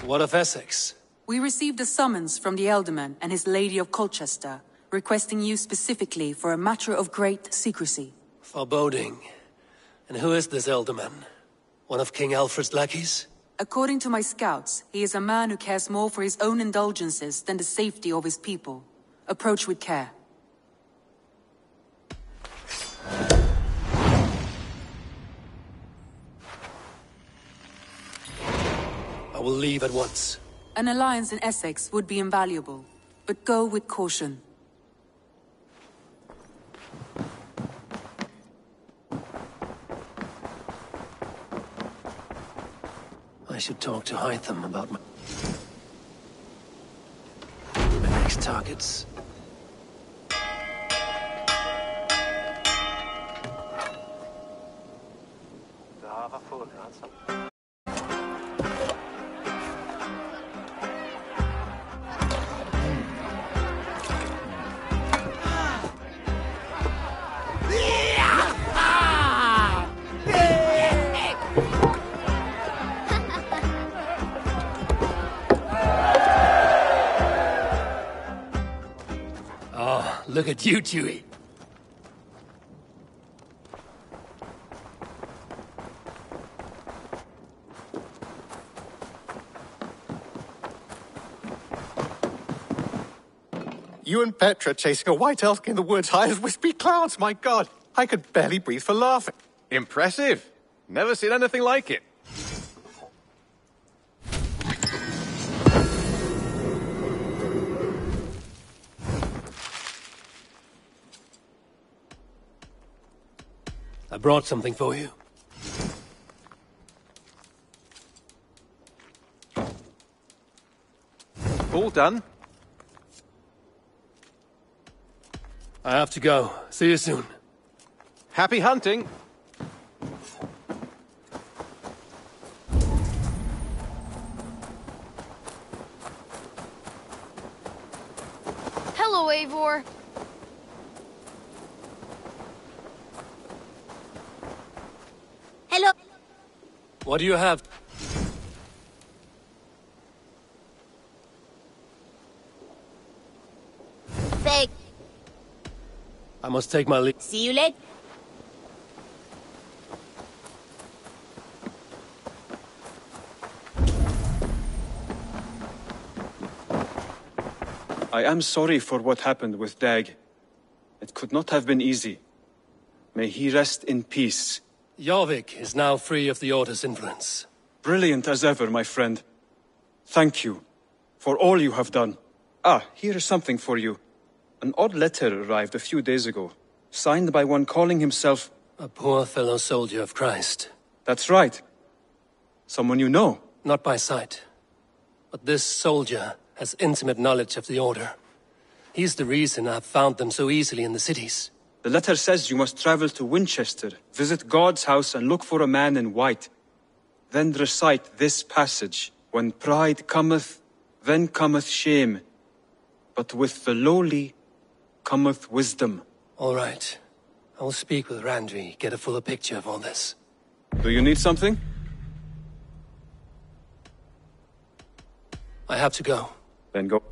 What of Essex? We received a summons from the Elderman and his Lady of Colchester, requesting you specifically for a matter of great secrecy. Foreboding. And who is this Elderman? One of King Alfred's lackeys? According to my scouts, he is a man who cares more for his own indulgences than the safety of his people. Approach with care. I will leave at once. An alliance in Essex would be invaluable, but go with caution. I should talk to Hytham about my next targets. Look at you, Chewie. You and Petra chasing a white elk in the woods high as wispy clouds, my god! I could barely breathe for laughing. Impressive. Never seen anything like it. I brought something for you. All done? I have to go. See you soon. Happy hunting! Hello, Eivor. Hello. What do you have? Fake. I must take my leave. See you later. I am sorry for what happened with Dag. It could not have been easy. May he rest in peace. Jorvik is now free of the Order's influence. Brilliant as ever, my friend. Thank you for all you have done. Ah, here is something for you. An odd letter arrived a few days ago, signed by one calling himself... A poor fellow soldier of Christ. That's right. Someone you know. Not by sight. But this soldier has intimate knowledge of the Order. He's the reason I've found them so easily in the cities. The letter says you must travel to Winchester, visit God's house and look for a man in white. Then recite this passage. When pride cometh, then cometh shame. But with the lowly cometh wisdom. All right. I will speak with Randvi, get a fuller picture of all this. Do you need something? I have to go. Then go.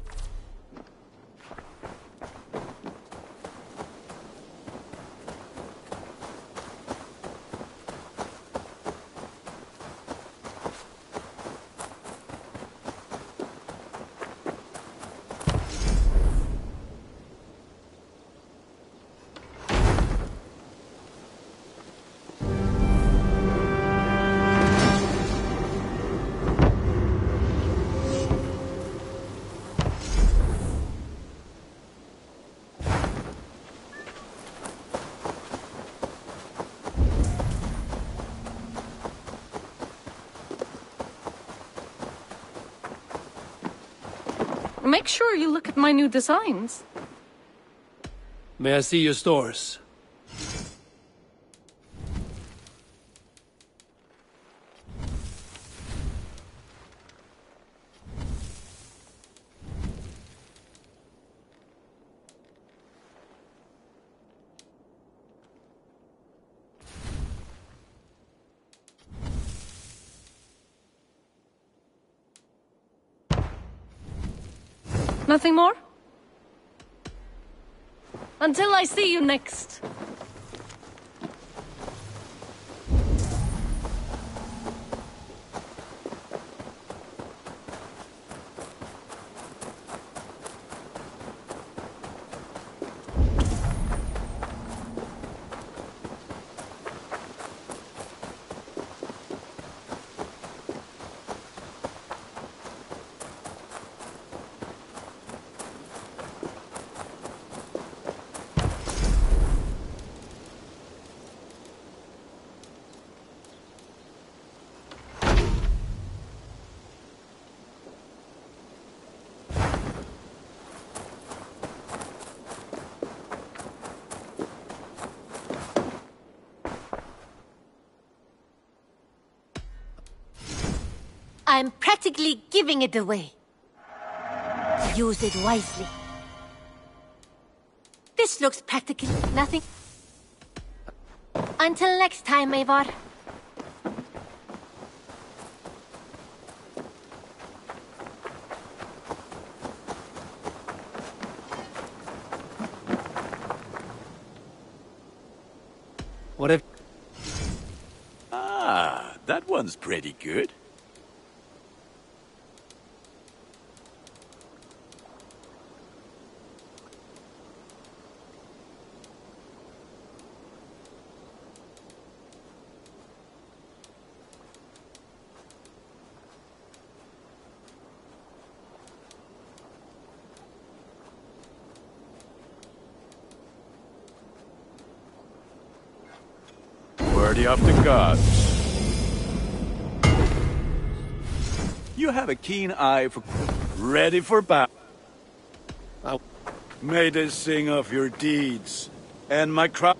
Make sure you look at my new designs. May I see your stores? Nothing more? Until I see you next. I'm practically giving it away. Use it wisely. This looks practically nothing. Until next time, Eivor. What if... Ah, that one's pretty good. Worthy of the gods. You have a keen eye for... Ready for battle. May they sing of your deeds, and my crop...